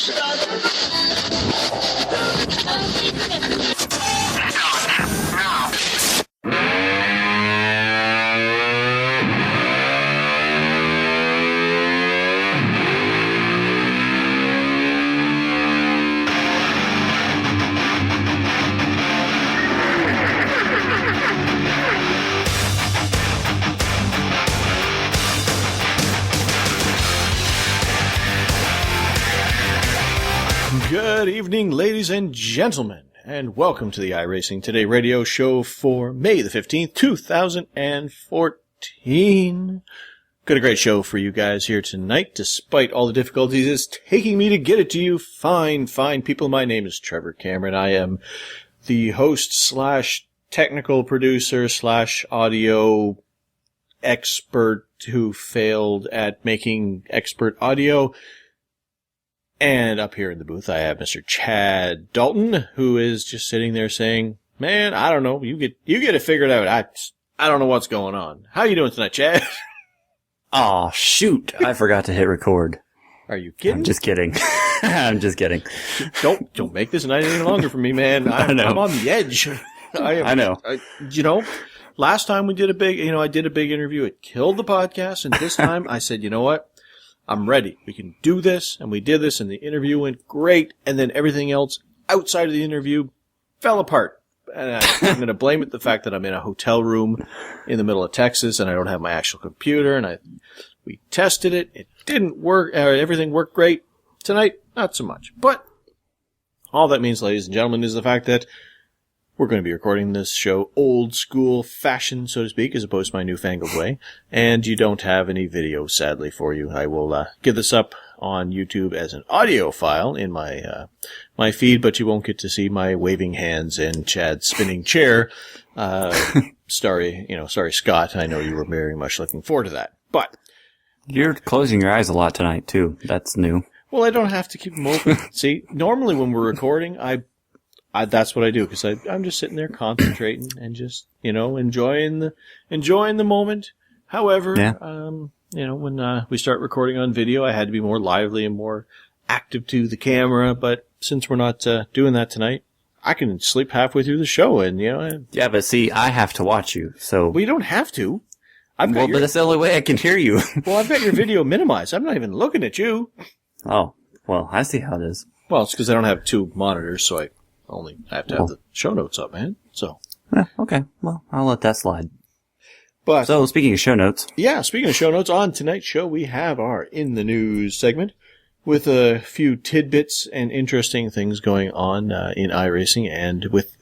Good evening, ladies and gentlemen, and welcome to the iRacing Today radio show for May the 15th, 2014. Got a great show for you guys here tonight, despite all the difficulties it's taking me to get it to you fine people. My name is Trevor Cameron. I am the host slash technical producer slash audio expert who failed at making expert audio. And up here in the booth, I have Mr. Chad Dalton, who is just sitting there saying, "Man, I don't know. You get it figured out. I don't know what's going on. How you doing tonight, Chad?" Aw, shoot. I forgot to hit record. Are you kidding? I'm just kidding. I'm just kidding. Don't make this night any longer for me, man. I'm on the edge. I know. Last time we did I did a big interview. It killed the podcast. And this time I said, you know what? I'm ready. We can do this. And we did this, and the interview went great. And then everything else outside of the interview fell apart. And I'm going to blame it the fact that I'm in a hotel room in the middle of Texas, and I don't have my actual computer. And we tested it. It didn't work. Everything worked great. Tonight, not so much. But all that means, ladies and gentlemen, is the fact that we're going to be recording this show old school fashion, so to speak, as opposed to my newfangled way. And you don't have any video, sadly, for you. I will get this up on YouTube as an audio file in my my feed, but you won't get to see my waving hands and Chad's spinning chair. Sorry, Scott. I know you were very much looking forward to that. But you're closing your eyes a lot tonight, too. That's new. Well, I don't have to keep them open. See, normally when we're recording, that's what I do, because I'm just sitting there concentrating and just, enjoying the moment. However, when we start recording on video, I had to be more lively and more active to the camera. But since we're not doing that tonight, I can sleep halfway through the show, and Yeah, but see, I have to watch you, so. Well, you don't have to. But that's the only way I can hear you. Well, I've got your video minimized. I'm not even looking at you. Oh, well, I see how it is. Well, it's because I don't have two monitors, so I have to have the show notes up, man. So. Okay. Well, I'll let that slide. But so, speaking of show notes. Yeah, speaking of show notes, on tonight's show, we have our In the News segment with a few tidbits and interesting things going on in iRacing and with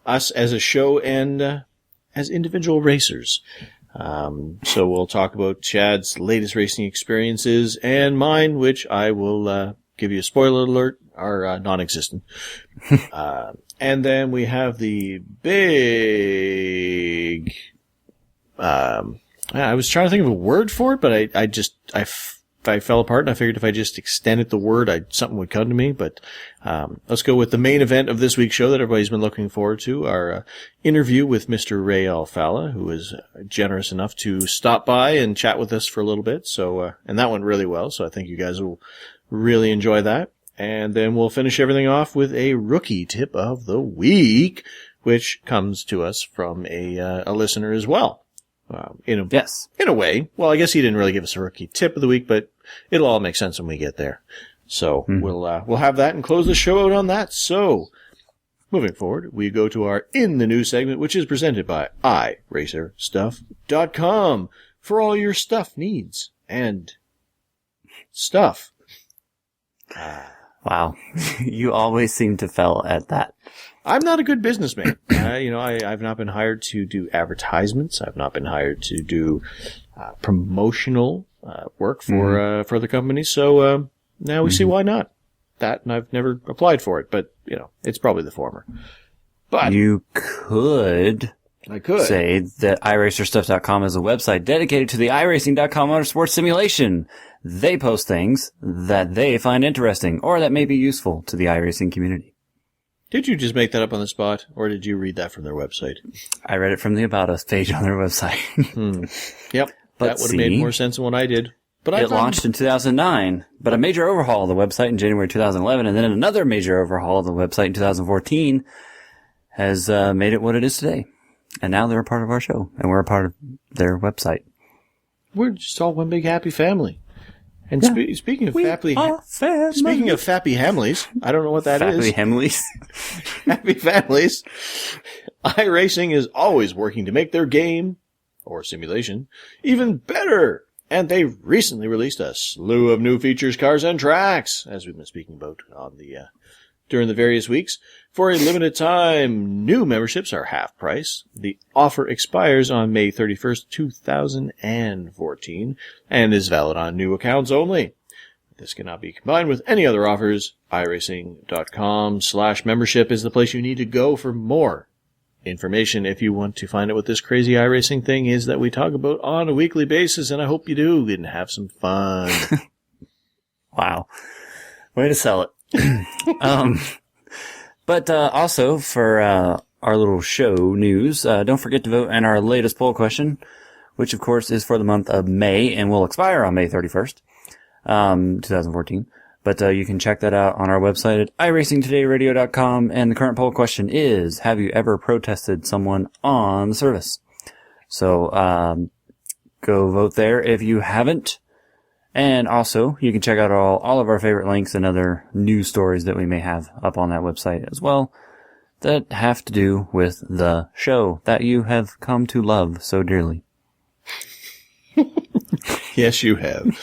us as a show and as individual racers. So we'll talk about Chad's latest racing experiences and mine, which I will give you a spoiler alert, are non-existent. And then we have the big... I was trying to think of a word for it, but I fell apart, and I figured if I just extended the word, something would come to me. But let's go with the main event of this week's show that everybody's been looking forward to, our interview with Mr. Ray Alfalla, who was generous enough to stop by and chat with us for a little bit. So, and that went really well, so I think you guys will really enjoy that. And then we'll finish everything off with a rookie tip of the week, which comes to us from a listener as well. In a way. Well, I guess he didn't really give us a rookie tip of the week, but it'll all make sense when we get there. So we'll have that and close the show out on that. So moving forward, we go to our In the News segment, which is presented by iRacerstuff.com for all your stuff needs and stuff. Wow. You always seem to fail at that. I'm not a good businessman. I've not been hired to do advertisements. I've not been hired to do promotional work for the company. So now we see why not. That, and I've never applied for it, but it's probably the former. But you could. I could say that iRacerstuff.com is a website dedicated to the iRacing.com motorsports simulation. They post things that they find interesting or that may be useful to the iRacing community. Did you just make that up on the spot, or did you read that from their website? I read it from the About Us page on their website. Yep, but that would have made more sense than what I did. But it launched in 2009, but a major overhaul of the website in January 2011, and then another major overhaul of the website in 2014 has made it what it is today. And now they're a part of our show, and we're a part of their website. We're just all one big happy family. And speaking of happy families, I don't know what that is. Happy families. Happy families. iRacing is always working to make their game, or simulation, even better. And they recently released a slew of new features, cars, and tracks, as we've been speaking about on the during the various weeks. For a limited time, new memberships are half price. The offer expires on May 31st, 2014, and is valid on new accounts only. This cannot be combined with any other offers. iRacing.com/membership is the place you need to go for more information if you want to find out what this crazy iRacing thing is that we talk about on a weekly basis, and I hope you do and have some fun. Wow. Way to sell it. But also, for our little show news, don't forget to vote in our latest poll question, which, of course, is for the month of May and will expire on May 31st, 2014. But you can check that out on our website at iRacingTodayRadio.com. And the current poll question is, have you ever protested someone on the service? So go vote there if you haven't. And also, you can check out all of our favorite links and other news stories that we may have up on that website as well that have to do with the show that you have come to love so dearly. Yes, you have.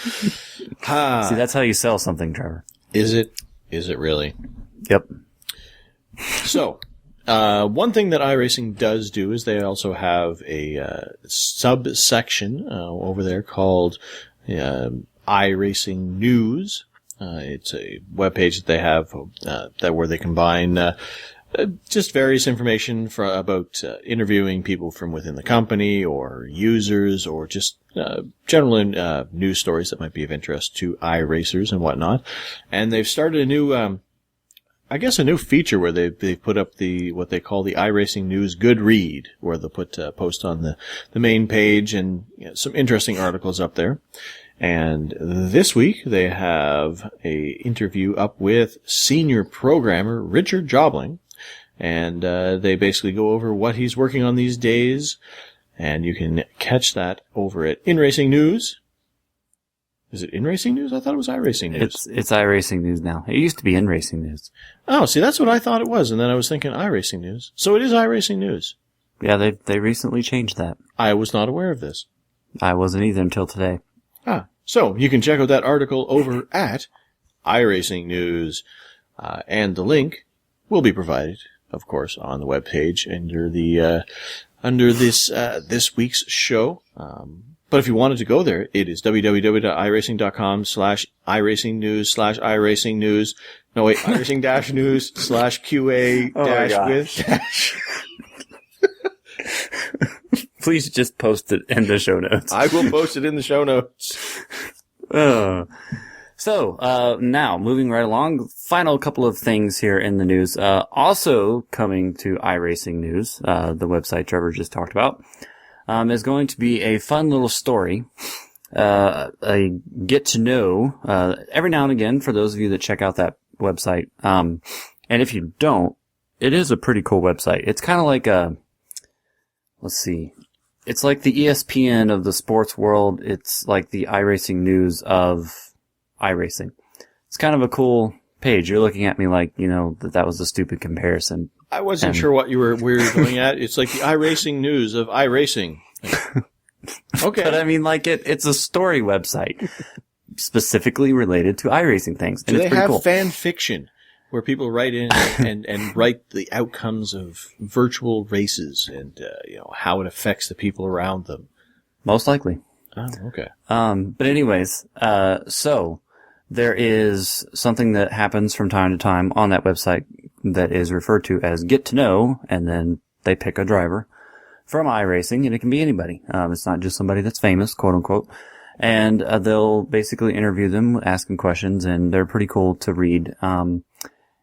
See, that's how you sell something, Trevor. Is it? Is it really? Yep. So, one thing that iRacing does do is they also have a subsection over there called iRacing News. It's a webpage that they have where they combine just various information about interviewing people from within the company or users or just general news stories that might be of interest to iRacers and whatnot. And they've started a new, a new feature where they've put up what they call the iRacing News Good Read, where they'll put post on the main page and some interesting articles up there. And this week they have a interview up with senior programmer Richard Jobling. And they basically go over what he's working on these days. And you can catch that over at InRacing News. Is it InRacing News? I thought it was iRacing News. It's iRacing News now. It used to be InRacing News. Oh, see, that's what I thought it was. And then I was thinking iRacing News. So it is iRacing News. Yeah, they recently changed that. I was not aware of this. I wasn't either until today. So you can check out that article over at iRacing News. And the link will be provided, of course, on the webpage under this week's show. But if you wanted to go there, it is www.iracing.com/iRacingNews/iRacingNews. No, wait, iRacing-news/QA-with. Please just post it in the show notes. I will post it in the show notes. So, now, moving right along, final couple of things here in the news. Also coming to iRacing News, the website Trevor just talked about, is going to be a fun little story, a get to know, every now and again for those of you that check out that website. And if you don't, it is a pretty cool website. It's kind of like it's like the ESPN of the sports world. It's like the iRacing News of iRacing. It's kind of a cool page. You're looking at me like, that was a stupid comparison. I wasn't sure what we were going at. It's like the iRacing News of iRacing. Okay. But I mean, it's a story website specifically related to iRacing things. And Do it's they have cool. fan fiction where people write in and write the outcomes of virtual races and, how it affects the people around them? Most likely. Oh, okay. But anyways, so there is something that happens from time to time on that website that is referred to as Get to Know, and then they pick a driver from iRacing, and it can be anybody. It's not just somebody that's famous, quote unquote. And they'll basically interview them, ask them questions, and they're pretty cool to read.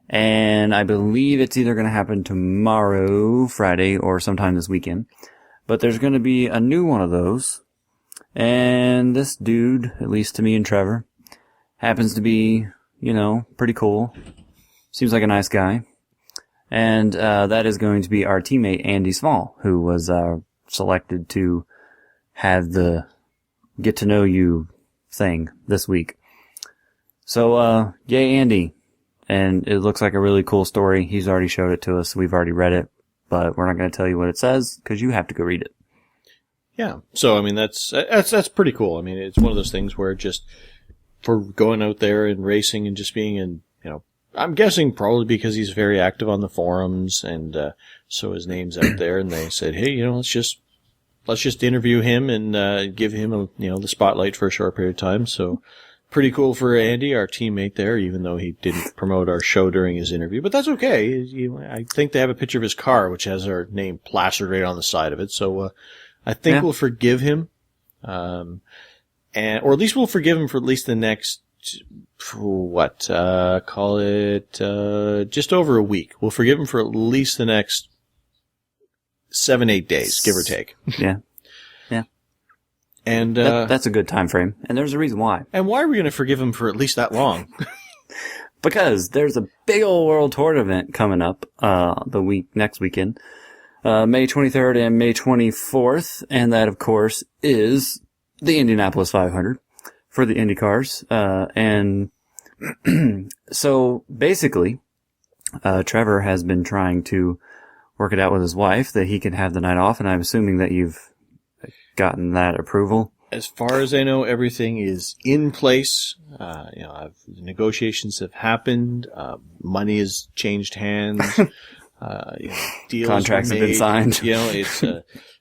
And I believe it's either going to happen tomorrow, Friday, or sometime this weekend. But there's going to be a new one of those. And this dude, at least to me and Trevor, happens to be, pretty cool. Seems like a nice guy. And that is going to be our teammate, Andy Small, who was selected to have the get to know you thing this week. So, yay, Andy. And it looks like a really cool story. He's already showed it to us. We've already read it, but we're not going to tell you what it says because you have to go read it. Yeah. So, I mean, that's pretty cool. I mean, it's one of those things where just for going out there and racing and just being in, I'm guessing probably because he's very active on the forums, and so his name's out there, and they said, hey, let's just interview him and give him the spotlight for a short period of time. So pretty cool for Andy, our teammate there, even though he didn't promote our show during his interview, but that's okay. I think they have a picture of his car, which has our name plastered right on the side of it. So I think we'll forgive him, or at least we'll forgive him for at least the next. Call it just over a week. We'll forgive him for at least the next 7-8 days, give or take. Yeah. And that's a good time frame, and there's a reason why. And why are we going to forgive him for at least that long? Because there's a big old World Tour event coming up next weekend, May 23rd and May 24th, and that, of course, is the Indianapolis 500. For the Indy cars. And so basically, Trevor has been trying to work it out with his wife that he can have the night off, and I'm assuming that you've gotten that approval. As far as I know, everything is in place. Negotiations have happened. Money has changed hands. Deals contracts have been signed. It's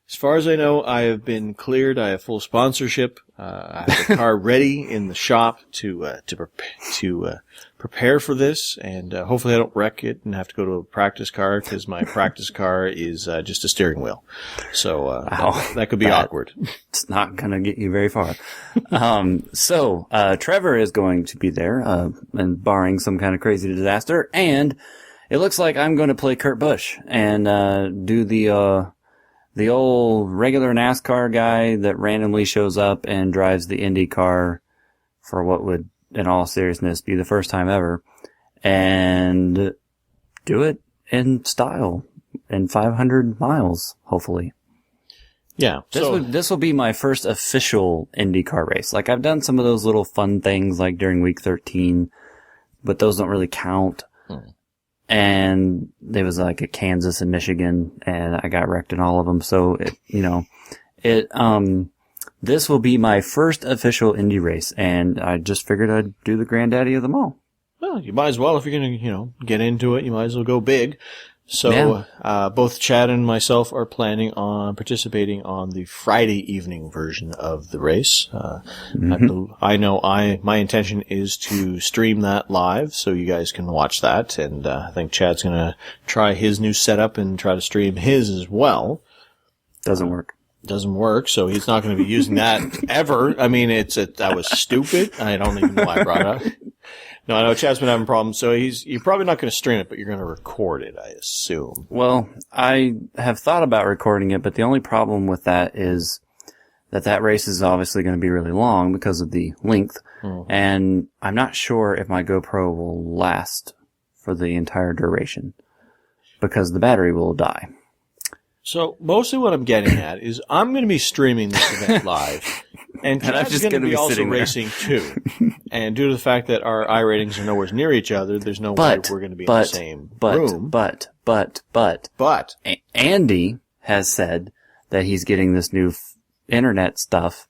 as far as I know, I have been cleared. I have full sponsorship. I have the car ready in the shop to prepare for this, and hopefully I don't wreck it and have to go to a practice car because my practice car is just a steering wheel. So that could be awkward. It's not going to get you very far. So Trevor is going to be there, and barring some kind of crazy disaster, and it looks like I'm going to play Kurt Busch and do the old regular NASCAR guy that randomly shows up and drives the Indy car for what would, in all seriousness, be the first time ever, and do it in style in 500 miles, hopefully. Yeah. This will be my first official IndyCar race. Like, I've done some of those little fun things like during week 13, but those don't really count. And there was like a Kansas and Michigan, and I got wrecked in all of them. So this will be my first official Indy race, and I just figured I'd do the granddaddy of them all. Well, you might as well, if you're going to, get into it, you might as well go big. So, both Chad and myself are planning on participating on the Friday evening version of the race. I know my intention is to stream that live so you guys can watch that. And, I think Chad's going to try his new setup and try to stream his as well. Doesn't work. So he's not going to be using that ever. I mean, that was stupid. I don't even know why I brought it up. No, I know Chad's been having problems, so you're probably not going to stream it, but you're going to record it, I assume. Well, I have thought about recording it, but the only problem with that is that race is obviously going to be really long because of the length, and I'm not sure if my GoPro will last for the entire duration because the battery will die. So mostly what I'm getting at is I'm going to be streaming this event live, and Chad's going to be also racing too. And due to the fact that our iRatings are nowhere near each other, there's no way we're going to be in the same room. But Andy has said that he's getting this new internet stuff,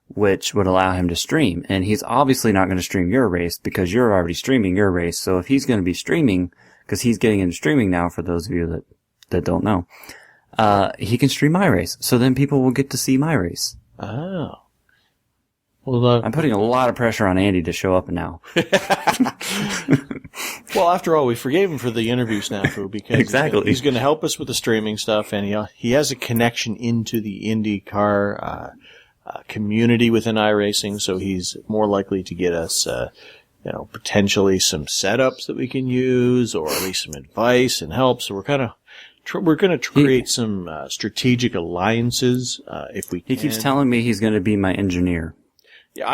which would allow him to stream. And he's obviously not going to stream your race because you're already streaming your race. So if he's going to be streaming, because he's getting into streaming now, for those of you that don't know, he can stream my race. So then people will get to see my race. Oh. Well, I'm putting a lot of pressure on Andy to show up now. Well, after all, we forgave him for the interview snafu because he's going to help us with the streaming stuff, and he has a connection into the IndyCar community within iRacing, so he's more likely to get us, potentially some setups that we can use, or at least some advice and help. So we're kind of we're going to create some strategic alliances if we can. He keeps telling me he's going to be my engineer. Yeah,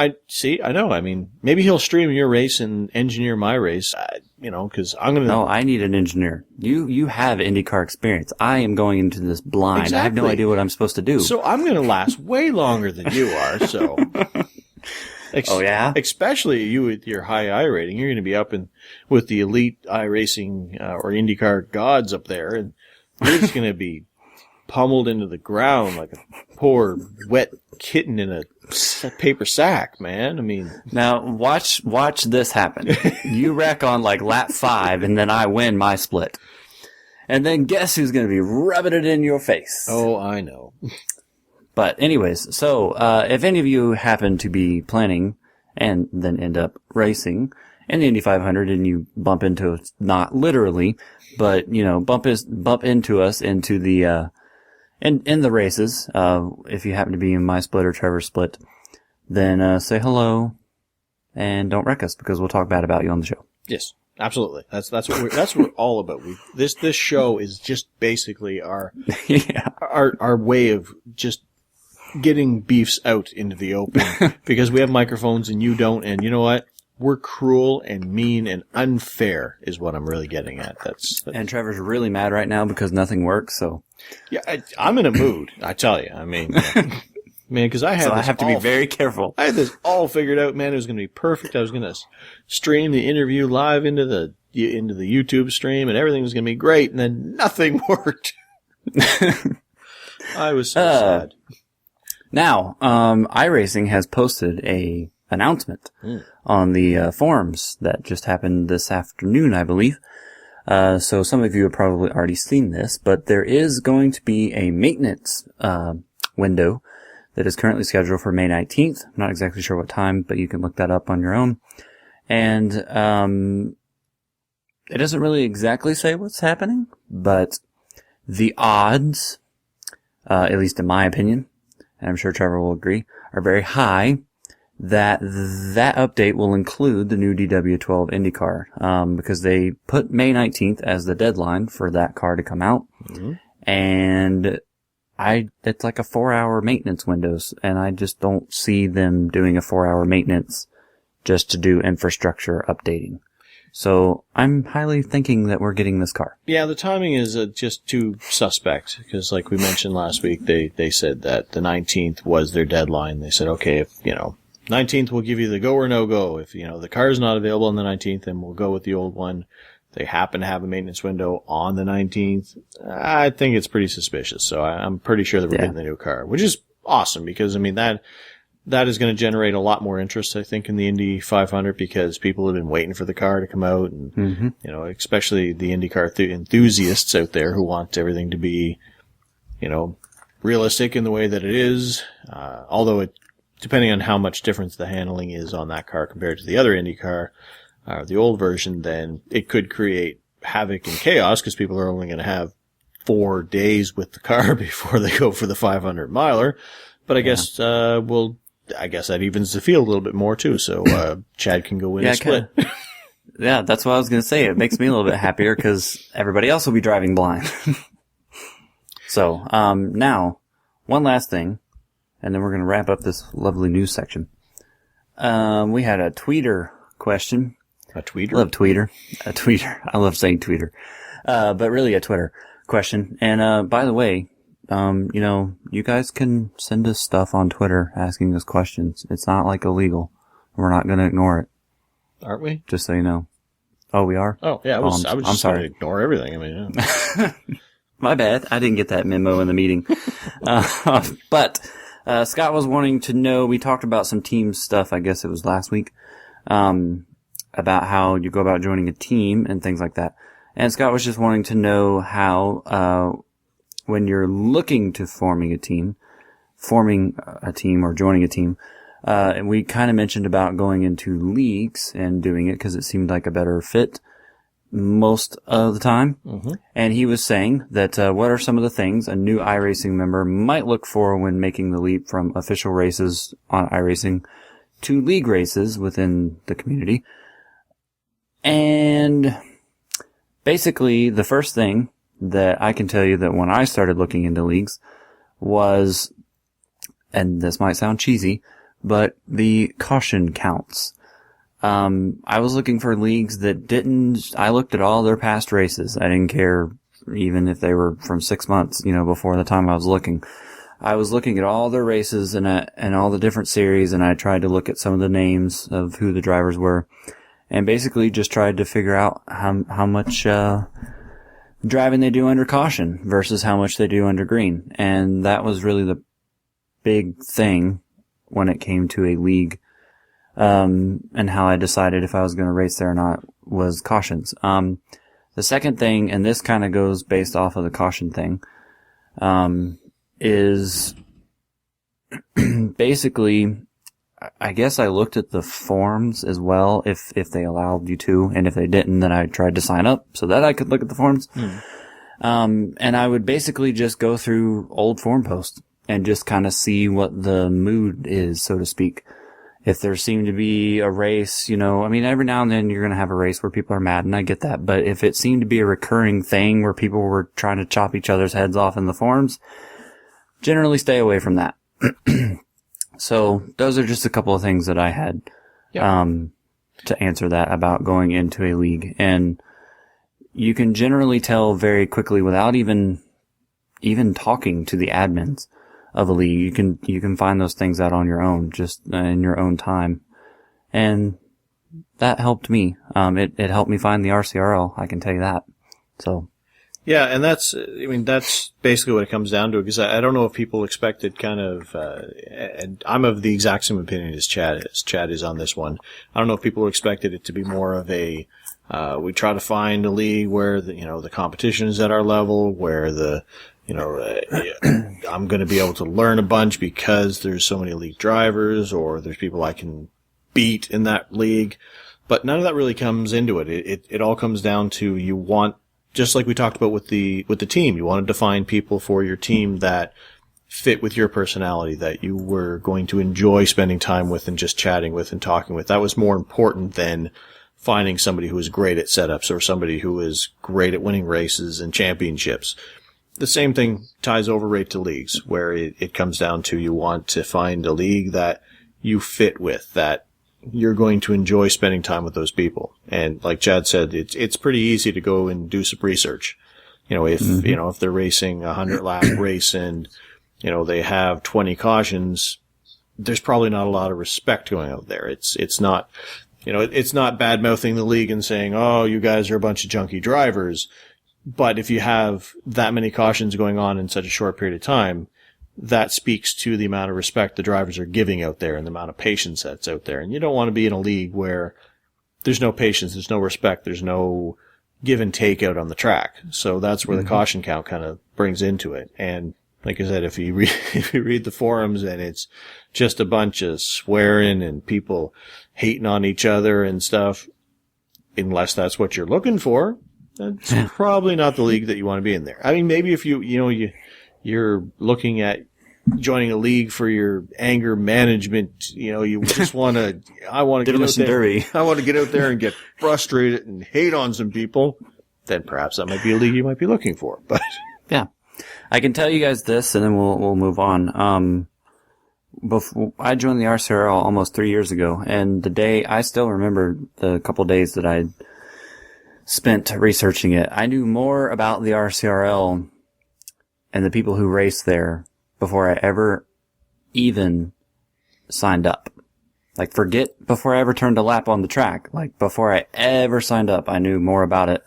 I know. I mean, maybe he'll stream your race and engineer my race, because I'm going to... No, I need an engineer. You have IndyCar experience. I am going into this blind. Exactly. I have no idea what I'm supposed to do. So I'm going to last way longer than you are, so... Oh, yeah? Especially you with your high I rating. You're going to be up with the elite iRacing or IndyCar gods up there, and you're just going to be pummeled into the ground like a poor, wet kitten in a paper sack, man. I mean... Now, watch this happen. You wreck on like lap 5, and then I win my split. And then guess who's going to be rubbing it in your face? Oh, I know. But anyways, so if any of you happen to be planning and then end up racing in the Indy 500 and you bump into us, not literally, but, bump into us into the... in the races, if you happen to be in my split or Trevor's split, then say hello and don't wreck us because we'll talk bad about you on the show. Yes, absolutely. That's what we're all about. This show is just basically our our way of just getting beefs out into the open because we have microphones and you don't. And you know what? We're cruel and mean and unfair is what I'm really getting at. And Trevor's really mad right now because nothing works. So yeah, I'm in a mood. I tell you. I mean, man, because I have to be very careful. I had this all figured out, man. It was going to be perfect. I was going to stream the interview live into the YouTube stream, and everything was going to be great. And then nothing worked. I was so sad. Now, iRacing has posted a announcement on the forums that just happened this afternoon, I believe. So some of you have probably already seen this, but there is going to be a maintenance window that is currently scheduled for May 19th. I'm not exactly sure what time, but you can look that up on your own. And it doesn't really exactly say what's happening, but the odds, at least in my opinion, and I'm sure Trevor will agree, are very high that update will include the new DW12 IndyCar, because they put May 19th as the deadline for that car to come out. Mm-hmm. And it's like a 4-hour maintenance windows, and I just don't see them doing a 4-hour maintenance just to do infrastructure updating. So I'm highly thinking that we're getting this car. Yeah, the timing is just too suspect because, like we mentioned last week, they said that the 19th was their deadline. They said, okay, if 19th we'll give you the go or no go. If the car is not available on the 19th, then we'll go with the old one. They happen to have a maintenance window on the 19th. I think it's pretty suspicious. So I'm pretty sure that we're getting the new car, which is awesome because that is going to generate a lot more interest, I think, in the Indy 500 because people have been waiting for the car to come out, and especially the IndyCar enthusiasts out there who want everything to be, realistic in the way that it is. Although depending on how much difference the handling is on that car compared to the other IndyCar, the old version, then it could create havoc and chaos because people are only going to have 4 days with the car before they go for the 500 miler. But I guess that evens the field a little bit more too. So Chad can go win a split. Yeah, that's what I was going to say. It makes me a little bit happier because everybody else will be driving blind. So now, one last thing, and then we're going to wrap up this lovely news section. We had a tweeter question. A tweeter? I love tweeter. A tweeter. I love saying tweeter. But really a Twitter question. And by the way, you guys can send us stuff on Twitter asking us questions. It's not like illegal. We're not going to ignore it. Aren't we? Just so you know. Oh, we are? Oh, yeah. I was just going to ignore everything. I mean, yeah. My bad. I didn't get that memo in the meeting. But Scott was wanting to know, we talked about some team stuff, I guess it was last week, about how you go about joining a team and things like that. And Scott was just wanting to know how, when you're looking to forming a team or joining a team, and we kind of mentioned about going into leagues and doing it because it seemed like a better fit most of the time. Mm-hmm. And he was saying that what are some of the things a new iRacing member might look for when making the leap from official races on iRacing to league races within the community. And basically the first thing that I can tell you that when I started looking into leagues was, and this might sound cheesy, but the caution counts. I was looking for leagues that I looked at all their past races. I didn't care even if they were from 6 months, before the time I was looking. I was looking at all their races and all the different series, and I tried to look at some of the names of who the drivers were, and basically just tried to figure out how much driving they do under caution versus how much they do under green. And that was really the big thing when it came to a league, and how I decided if I was going to race there or not was cautions. The second thing, and this kind of goes based off of the caution thing, is basically, I guess I looked at the forms as well, if they allowed you to, and if they didn't, then I tried to sign up so that I could look at the forms. And I would basically just go through old forum posts and just kind of see what the mood is, so to speak. If there seemed to be a race, every now and then you're going to have a race where people are mad, and I get that. But if it seemed to be a recurring thing where people were trying to chop each other's heads off in the forums, generally stay away from that. So those are just a couple of things that I had, to answer that about going into a league. And you can generally tell very quickly without even talking to the admins of a league. You can find those things out on your own, just in your own time. And that helped me. It helped me find the RCRL, I can tell you that. So. Yeah, and that's basically what it comes down to, because I don't know if people expected kind of, and I'm of the exact same opinion as Chad is. Chad is on this one. I don't know if people expected it to be more of a, we try to find a league where the competition is at our level, where I'm going to be able to learn a bunch because there's so many league drivers, or there's people I can beat in that league. But none of that really comes into it. It all comes down to, you want, just like we talked about with the team, you wanted to find people for your team that fit with your personality, that you were going to enjoy spending time with and just chatting with and talking with. That was more important than finding somebody who was great at setups or somebody who was great at winning races and championships. The same thing ties over right to leagues, where it comes down to, you want to find a league that you fit with, that you're going to enjoy spending time with those people. And like Chad said, it's pretty easy to go and do some research. If they're racing a 100-lap race and, they have 20 cautions, there's probably not a lot of respect going out there. It's not, it's not bad-mouthing the league and saying, oh, you guys are a bunch of junky drivers. But if you have that many cautions going on in such a short period of time, that speaks to the amount of respect the drivers are giving out there and the amount of patience that's out there. And you don't want to be in a league where there's no patience, there's no respect, there's no give and take out on the track. So that's where the caution count kind of brings into it. And like I said, if you read the forums and it's just a bunch of swearing and people hating on each other and stuff, unless that's what you're looking for, that's probably not the league that you want to be in there. I mean, maybe if you're looking at joining a league for your anger management, you just want to, I want to get out there and get frustrated and hate on some people, then perhaps that might be a league you might be looking for. But yeah, I can tell you guys this, and then we'll move on. Before I joined the RCRL almost 3 years ago, and the day, I still remember the couple days that I spent researching it. I knew more about the RCRL and the people who race there before I ever even signed up. Like, forget before I ever turned a lap on the track. Like, before I ever signed up, I knew more about it.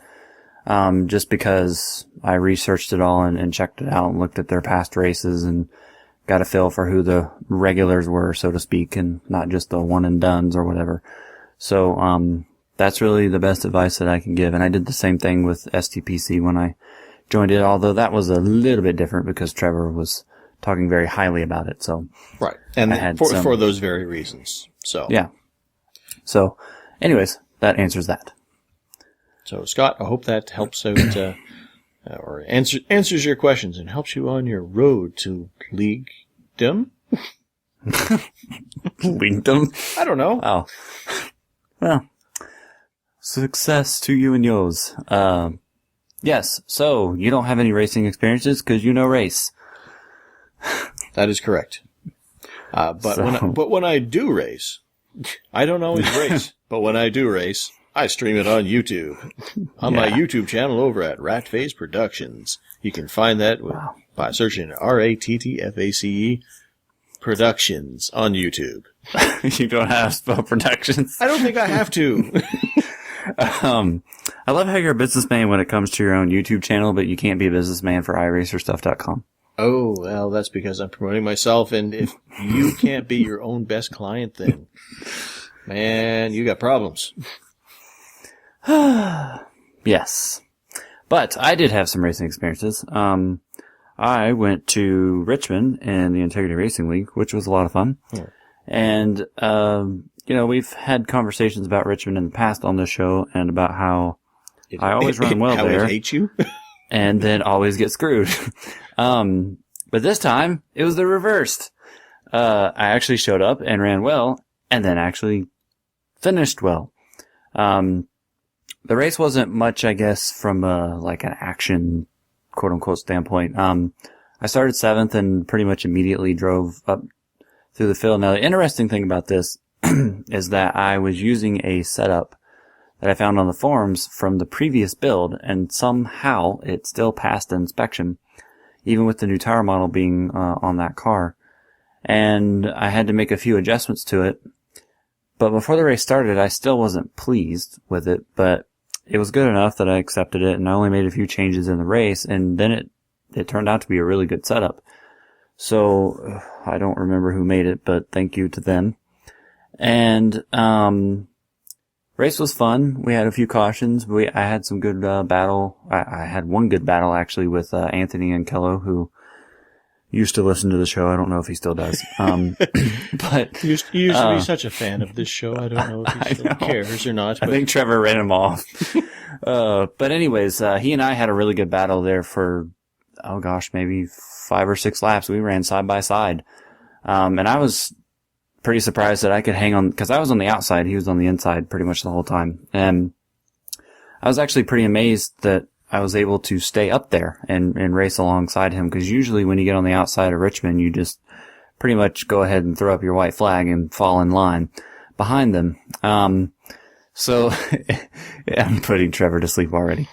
Just because I researched it all and checked it out and looked at their past races and got a feel for who the regulars were, so to speak, and not just the one and dones or whatever. So, that's really the best advice that I can give. And I did the same thing with STPC when I joined it, although that was a little bit different because Trevor was talking very highly about it. So right, and for those very reasons. So yeah. So, anyways, that answers that. So Scott, I hope that helps out, or answers your questions and helps you on your road to leaguedom. Leaguedom? I don't know. Oh, well. Success to you and yours. Yes. So you don't have any racing experiences because you know race. That is correct. But when I do race, I don't always race. But when I do race, I stream it on YouTube. On my YouTube channel over at Ratface Productions. You can find that by searching RATTFACE Productions on YouTube. You don't have to spell productions. I don't think I have to. I love how you're a businessman when it comes to your own YouTube channel, but you can't be a businessman for iRacerstuff.com. Oh, well, that's because I'm promoting myself, and if you can't be your own best client, then, man, you got problems. Yes. But I did have some racing experiences. I went to Richmond in the Integrity Racing League, which was a lot of fun. And, we've had conversations about Richmond in the past on this show and about how I always run well there. How I hate you? And then always get screwed. But this time, it was the reversed. I actually showed up and ran well, and then actually finished well. The race wasn't much, I guess, from an action, quote-unquote, standpoint. I started 7th and pretty much immediately drove up through the field. Now, the interesting thing about this is that I was using a setup that I found on the forums from the previous build, and somehow it still passed inspection, even with the new tire model being on that car. And I had to make a few adjustments to it. But before the race started, I still wasn't pleased with it, but it was good enough that I accepted it, and I only made a few changes in the race, and then it turned out to be a really good setup. So, I don't remember who made it, but thank you to them. And, race was fun. We had a few cautions. I had some good battle. I had one good battle actually with Anthony Ankello, who used to listen to the show. I don't know if he still does. But he used to be such a fan of this show. I don't know if he still cares or not. I think Trevor ran him off. But anyways, he and I had a really good battle there for maybe 5 or 6 laps. We ran side by side, and I was pretty surprised that I could hang on, because I was on the outside, he was on the inside pretty much the whole time. And I was actually pretty amazed that I was able to stay up there and race alongside him, because usually when you get on the outside of Richmond, you just pretty much go ahead and throw up your white flag and fall in line behind them. So I'm putting Trevor to sleep already.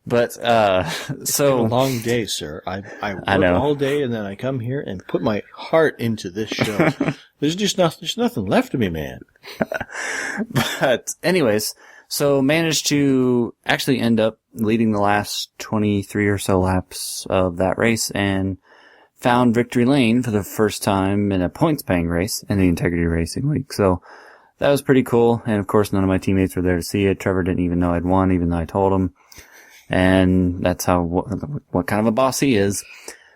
But, it's been a long day, sir. I work all day, and then I come here and put my heart into this show. There's nothing left of me, man. But anyways, so managed to actually end up leading the last 23 or so laps of that race, and found victory lane for the first time in a points-paying race in the Integrity Racing League. So that was pretty cool. And of course, none of my teammates were there to see it. Trevor didn't even know I'd won, even though I told him. And that's how, what kind of a boss he is.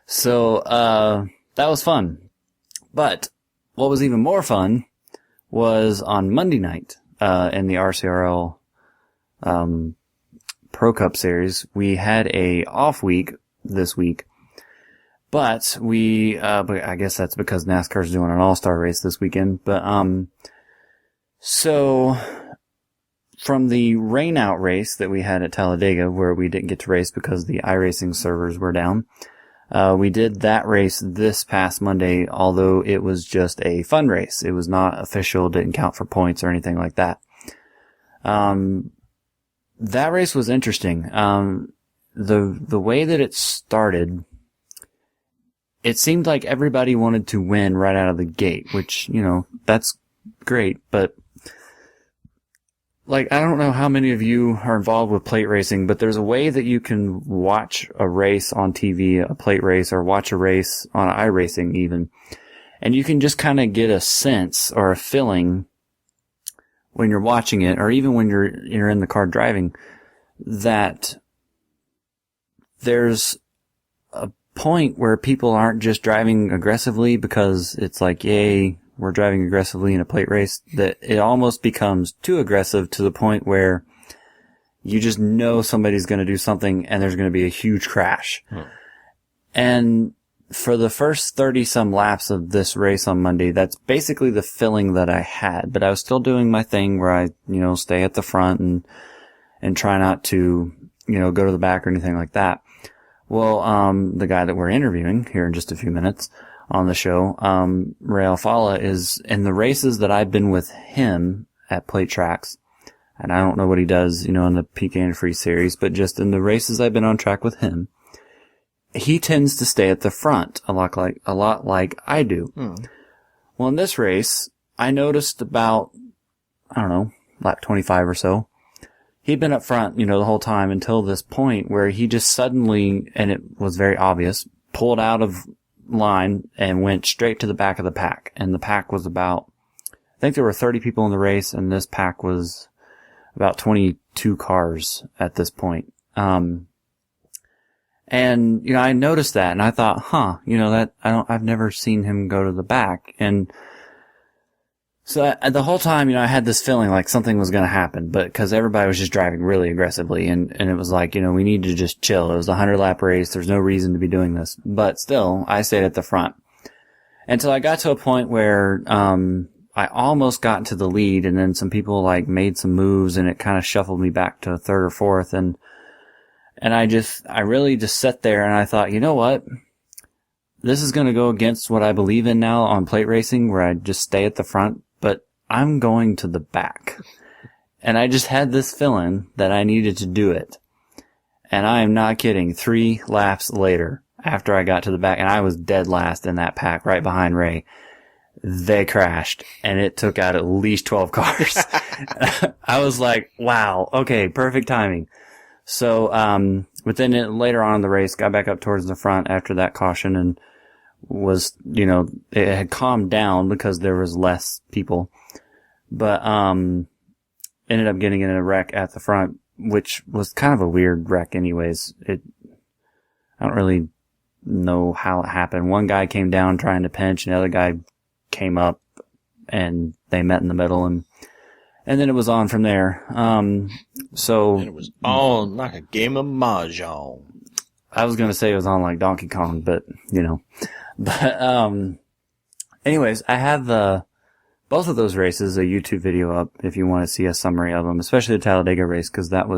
So, that was fun. But what was even more fun was on Monday night, in the RCRL, Pro Cup Series. We had a off week this week, but but I guess that's because NASCAR's doing an all-star race this weekend. But, so, from the rain-out race that we had at Talladega, where we didn't get to race because the iRacing servers were down, we did that race this past Monday, although it was just a fun race. It was not official, didn't count for points or anything like that. That race was interesting. The way that it started, it seemed like everybody wanted to win right out of the gate, which, that's great, but I don't know how many of you are involved with plate racing, but there's a way that you can watch a race on TV, a plate race, or watch a race on iRacing even, and you can just kind of get a sense or a feeling when you're watching it, or even when you're in the car driving, that there's a point where people aren't just driving aggressively because it's like, yay, we're driving aggressively in a plate race, that it almost becomes too aggressive to the point where you just know somebody's going to do something and there's going to be a huge crash. And for the first 30-some laps of this race on Monday, that's basically the feeling that I had. But I was still doing my thing where I, stay at the front and try not to, go to the back or anything like that. Well, the guy that we're interviewing here in just a few minutes on the show, Ray Alfalla, is in the races that I've been with him at Plate Tracks. And I don't know what he does, in the PK and Free series, but just in the races I've been on track with him, he tends to stay at the front a lot like I do. Well, in this race, I noticed about, lap 25 or so, he'd been up front, the whole time until this point where he just suddenly, and it was very obvious, pulled out of line and went straight to the back of the pack. And the pack was about, I think there were 30 people in the race, and this pack was about 22 cars at this point. And, I noticed that and I thought, I've never seen him go to the back. And so the whole time, I had this feeling like something was going to happen, but cause everybody was just driving really aggressively and it was like, we need to just chill. It was a 100-lap race. There's no reason to be doing this, but still I stayed at the front until I got to a point where, I almost got into the lead and then some people made some moves and it kind of shuffled me back to third or fourth. And I really just sat there and I thought, you know what? This is going to go against what I believe in now on plate racing where I just stay at the front, but I'm going to the back. And I just had this feeling that I needed to do it. And I am not kidding. 3 laps later, after I got to the back, and I was dead last in that pack right behind Ray, they crashed and it took out at least 12 cars. I was like, wow, okay, perfect timing. So, but then later on in the race, got back up towards the front after that caution and was, it had calmed down because there was less people, but, ended up getting in a wreck at the front, which was kind of a weird wreck anyways. I don't really know how it happened. One guy came down trying to pinch and the other guy came up and they met in the middle and then it was on from there. And it was on like a game of mahjong. I was going to say it was on like Donkey Kong, but anyways, I have, both of those races, a YouTube video up if you want to see a summary of them, especially the Talladega race. Cause there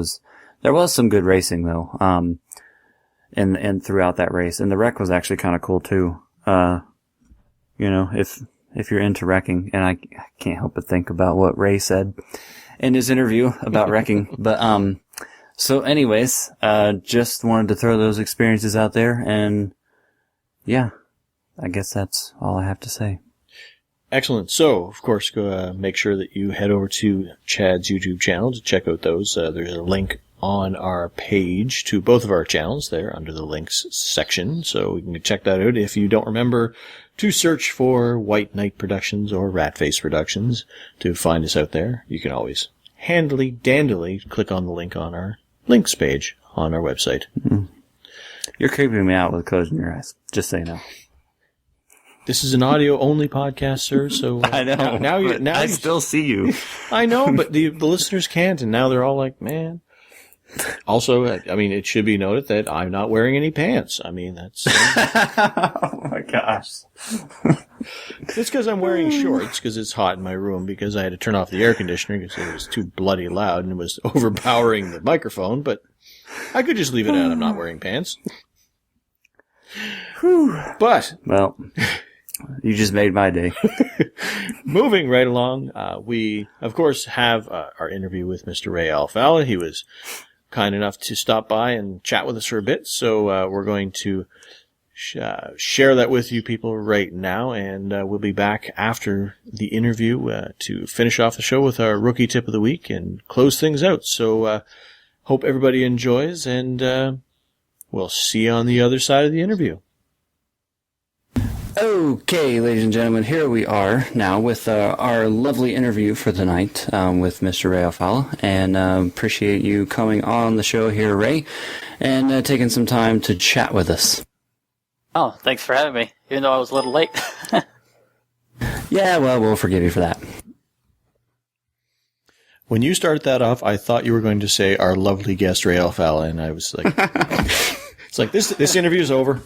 was some good racing though, and throughout that race. And the wreck was actually kind of cool too. If you're into wrecking, and I can't help but think about what Ray said in his interview about wrecking. But, so anyways, just wanted to throw those experiences out there and yeah, I guess that's all I have to say. Excellent. So, of course, go make sure that you head over to Chad's YouTube channel to check out those. There's a link on our page to both of our channels there under the links section, so you can check that out. If you don't remember to search for White Knight Productions or Ratface Productions to find us out there, you can always dandily click on the link on our links page on our website. Mm-hmm. You're creeping me out with closing your eyes, just so you know. This is an audio-only podcast, sir, so... I know. Now I still see you. I know, but the listeners can't, and now they're all like, man... Also, it should be noted that I'm not wearing any pants. That's... Oh my gosh. It's because I'm wearing shorts, because it's hot in my room, because I had to turn off the air conditioner because it was too bloody loud and it was overpowering the microphone, but I could just leave it out. I'm not wearing pants. But... Well... You just made my day. Moving right along, we, of course, have our interview with Mr. Ray Alfalla. He was kind enough to stop by and chat with us for a bit, so we're going to share that with you people right now, and we'll be back after the interview to finish off the show with our rookie tip of the week and close things out. So hope everybody enjoys, and we'll see you on the other side of the interview. Okay, ladies and gentlemen, here we are now with our lovely interview for the night with Mr. Ray Alfalla, and appreciate you coming on the show here, Ray, and taking some time to chat with us. Oh, thanks for having me, even though I was a little late. Yeah, well, we'll forgive you for that. When you started that off, I thought you were going to say our lovely guest, Ray Alfalla, and I was like, it's like, this interview's over.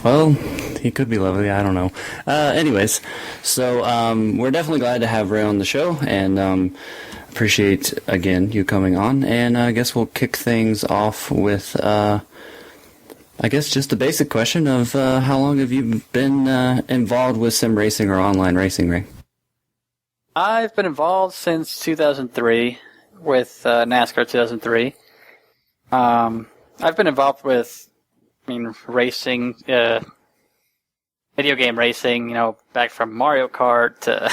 Well, he could be lovely. I don't know. Anyways, so we're definitely glad to have Ray on the show, and appreciate, again, you coming on. And I guess we'll kick things off with, I guess, just the basic question of how long have you been involved with sim racing or online racing, Ray? I've been involved since 2003 with NASCAR 2003. I've been involved with, racing, video game racing, back from Mario Kart to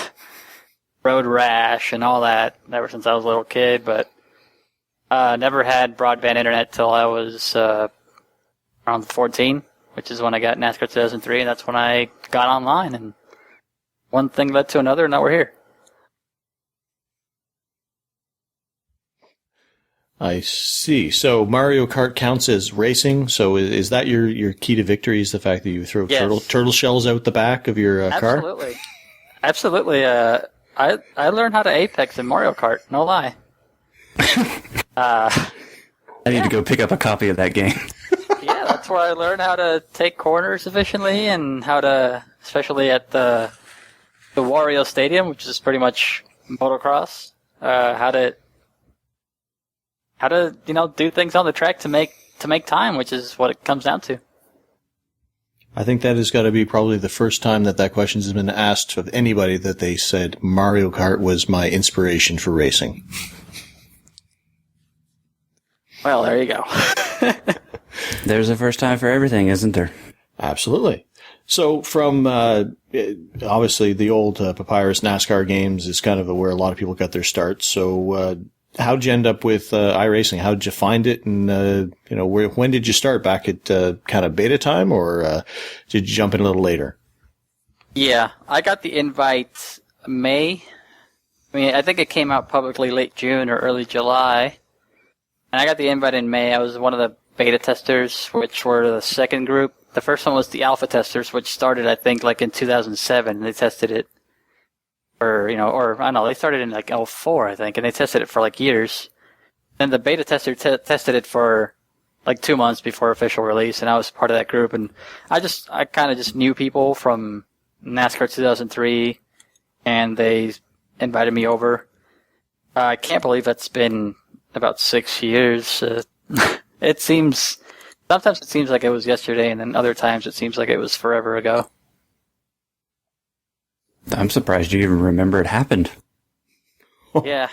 Road Rash and all that ever since I was a little kid, but never had broadband internet till I was around 14, which is when I got NASCAR 2003, and that's when I got online, and one thing led to another, and now we're here. I see. So Mario Kart counts as racing. So is that your key to victory? Is the fact that you throw turtle shells out the back of your car? Absolutely. I learned how to Apex in Mario Kart. No lie. I need to go pick up a copy of that game. Yeah, that's where I learned how to take corners efficiently and how to, especially at the Wario Stadium, which is pretty much motocross, how to do things on the track to make time, which is what it comes down to. I think that has got to be probably the first time that question has been asked of anybody that they said Mario Kart was my inspiration for racing. Well, there you go. There's a first time for everything, isn't there? Absolutely. So from obviously the old Papyrus NASCAR games is kind of where a lot of people got their start. So how'd you end up with iRacing? How did you find it? And when did you start? Back at kind of beta time, or did you jump in a little later? Yeah, I got the invite May. I think it came out publicly late June or early July. And I got the invite in May. I was one of the beta testers, which were the second group. The first one was the alpha testers, which started, I think, like in 2007. They tested it for, or I don't know, they started in like 2004, I think, and they tested it for like years. Then the beta tester tested it for like 2 months before official release, and I was part of that group. And I kind of just knew people from NASCAR 2003, and they invited me over. I can't believe it's been about 6 years. Sometimes it seems like it was yesterday, and then other times it seems like it was forever ago. I'm surprised you even remember it happened. Yeah.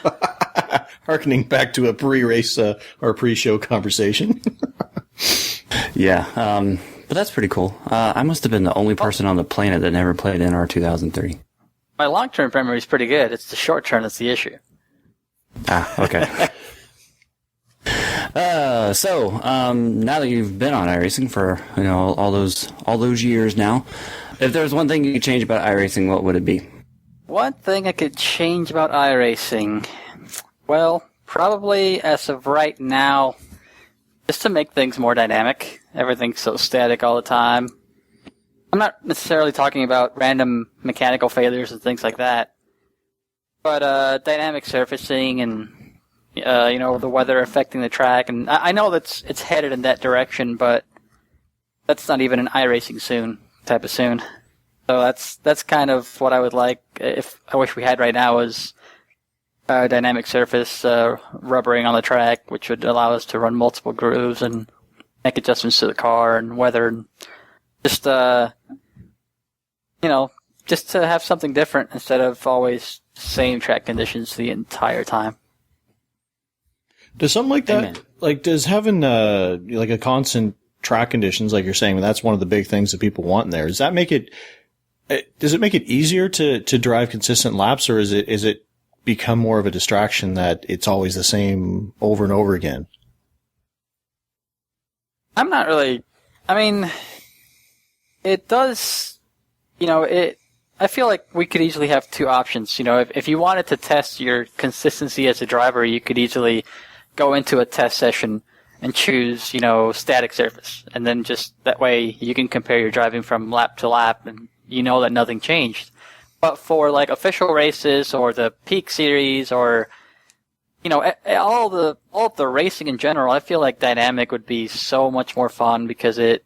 Harkening back to a pre-race or pre-show conversation. Yeah, but that's pretty cool. I must have been the only person on the planet that never played NR 2003. My long-term memory is pretty good. It's the short-term that's the issue. Okay. So now that you've been on iRacing for all those years now, if there was one thing you could change about iRacing, what would it be? One thing I could change about iRacing, well, probably as of right now, just to make things more dynamic. Everything's so static all the time. I'm not necessarily talking about random mechanical failures and things like that, but dynamic surfacing and the weather affecting the track, and I know it's headed in that direction, but that's not even an iRacing type of soon. So that's kind of what I would like. If I wish we had right now is dynamic surface rubbering on the track, which would allow us to run multiple grooves and make adjustments to the car and weather, and just just to have something different instead of always same track conditions the entire time. Does something like that, Amen. like does having like a constant track conditions, like you're saying, that's one of the big things that people want in there. Does that make it? Does it make it easier to drive consistent laps, or is it become more of a distraction that it's always the same over and over again? I'm not really. I mean, it does. I feel like we could easily have two options. If you wanted to test your consistency as a driver, you could easily go into a test session and choose, static surface. And then just that way you can compare your driving from lap to lap and that nothing changed. But for like official races or the Peak Series or, all of the racing in general, I feel like dynamic would be so much more fun because it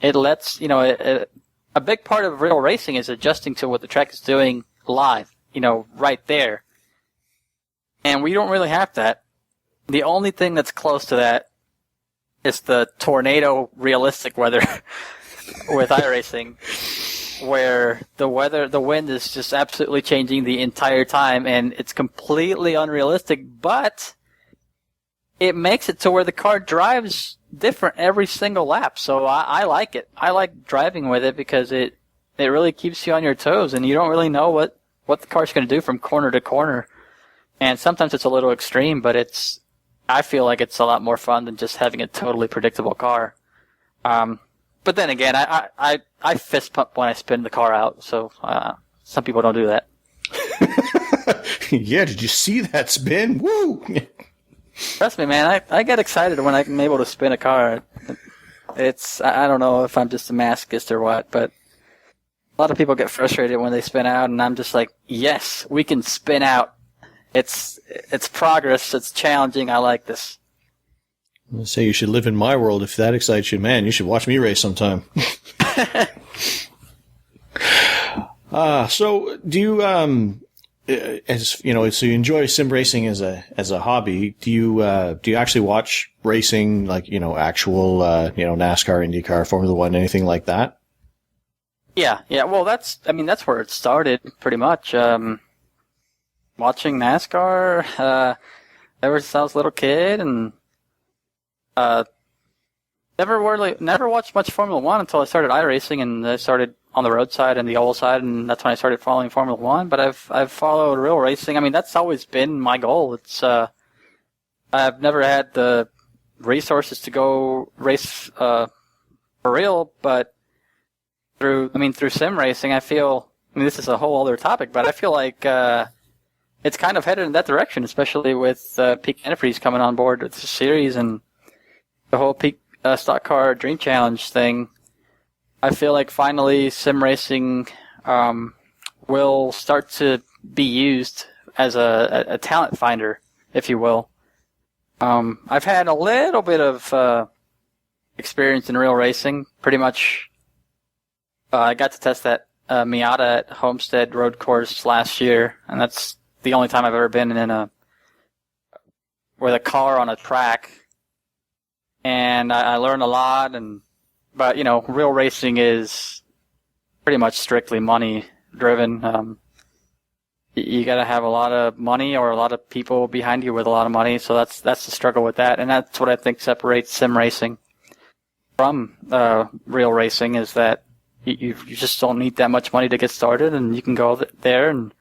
lets, a big part of real racing is adjusting to what the track is doing live, right there. And we don't really have that. The only thing that's close to that is the tornado realistic weather with iRacing, where the wind is just absolutely changing the entire time, and it's completely unrealistic, but it makes it to where the car drives different every single lap. So I like it. I like driving with it because it really keeps you on your toes, and you don't really know what the car's going to do from corner to corner. And sometimes it's a little extreme, but I feel like it's a lot more fun than just having a totally predictable car. But then again, I fist pump when I spin the car out, so some people don't do that. Yeah, did you see that spin? Woo! Trust me, man, I get excited when I'm able to spin a car. I don't know if I'm just a masochist or what, but a lot of people get frustrated when they spin out, and I'm just like, yes, we can spin out. It's progress, it's challenging, I like this. I'm going to say you should live in my world if that excites you. Man, you should watch me race sometime. So do you, as you know, so you enjoy sim racing as a hobby. Do you actually watch racing, like, you know, actual, NASCAR, IndyCar, Formula One, anything like that? Yeah. Well, that's where it started pretty much. Watching NASCAR, ever since I was a little kid, and never watched much Formula One until I started iRacing, and I started on the road side and the oval side, and that's when I started following Formula One. But I've followed real racing. I mean, that's always been my goal. It's I've never had the resources to go race for real, but through sim racing, I feel. I mean, this is a whole other topic, but I feel like it's kind of headed in that direction, especially with Peak Antifreeze coming on board with the series and the whole Peak Stock Car Dream Challenge thing. I feel like finally sim racing will start to be used as a talent finder, if you will. I've had a little bit of experience in real racing. Pretty much, I got to test that Miata at Homestead Road Course last year, and that's the only time I've ever been with a car on a track. And I learned a lot, but you know, real racing is pretty much strictly money driven. You got to have a lot of money or a lot of people behind you with a lot of money. So that's the struggle with that, and that's what I think separates sim racing from real racing, is that you just don't need that much money to get started, and you can go there and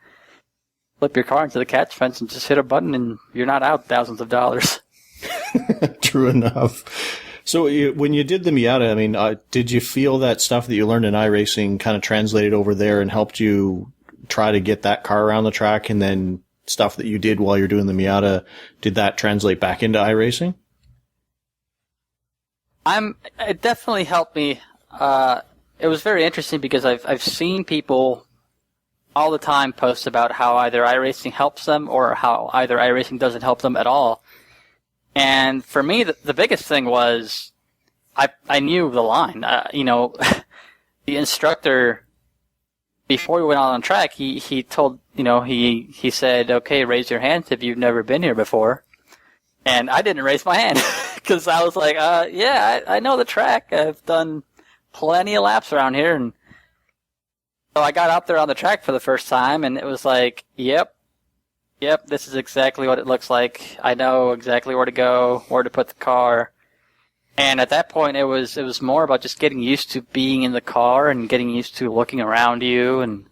flip your car into the catch fence and just hit a button, and you're not out thousands of dollars. True enough. So when you did the Miata, I mean, did you feel that stuff that you learned in iRacing kind of translated over there and helped you try to get that car around the track, and then stuff that you did while you're doing the Miata, did that translate back into iRacing? It definitely helped me. It was very interesting because I've seen people all the time post about how either iRacing helps them or how either iRacing doesn't help them at all. And for me, the biggest thing was I knew the line. The instructor, before we went out on track, he told, he said, okay, raise your hand if you've never been here before. And I didn't raise my hand because I was like, I know the track. I've done plenty of laps around here. And so I got out there on the track for the first time, and it was like, yep, this is exactly what it looks like. I know exactly where to go, where to put the car. And at that point, it was more about just getting used to being in the car and getting used to looking around you. And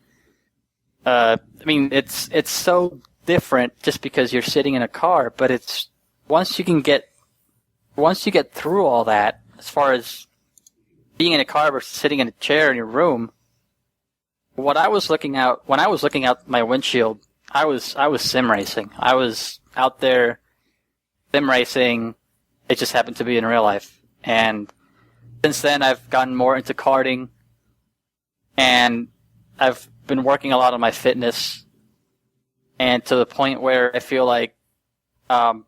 it's so different just because you're sitting in a car. But it's once you get through all that, as far as being in a car versus sitting in a chair in your room, when I was looking out my windshield, I was sim racing. I was out there sim racing. It just happened to be in real life. And since then, I've gotten more into karting, and I've been working a lot on my fitness, and to the point where I feel like, because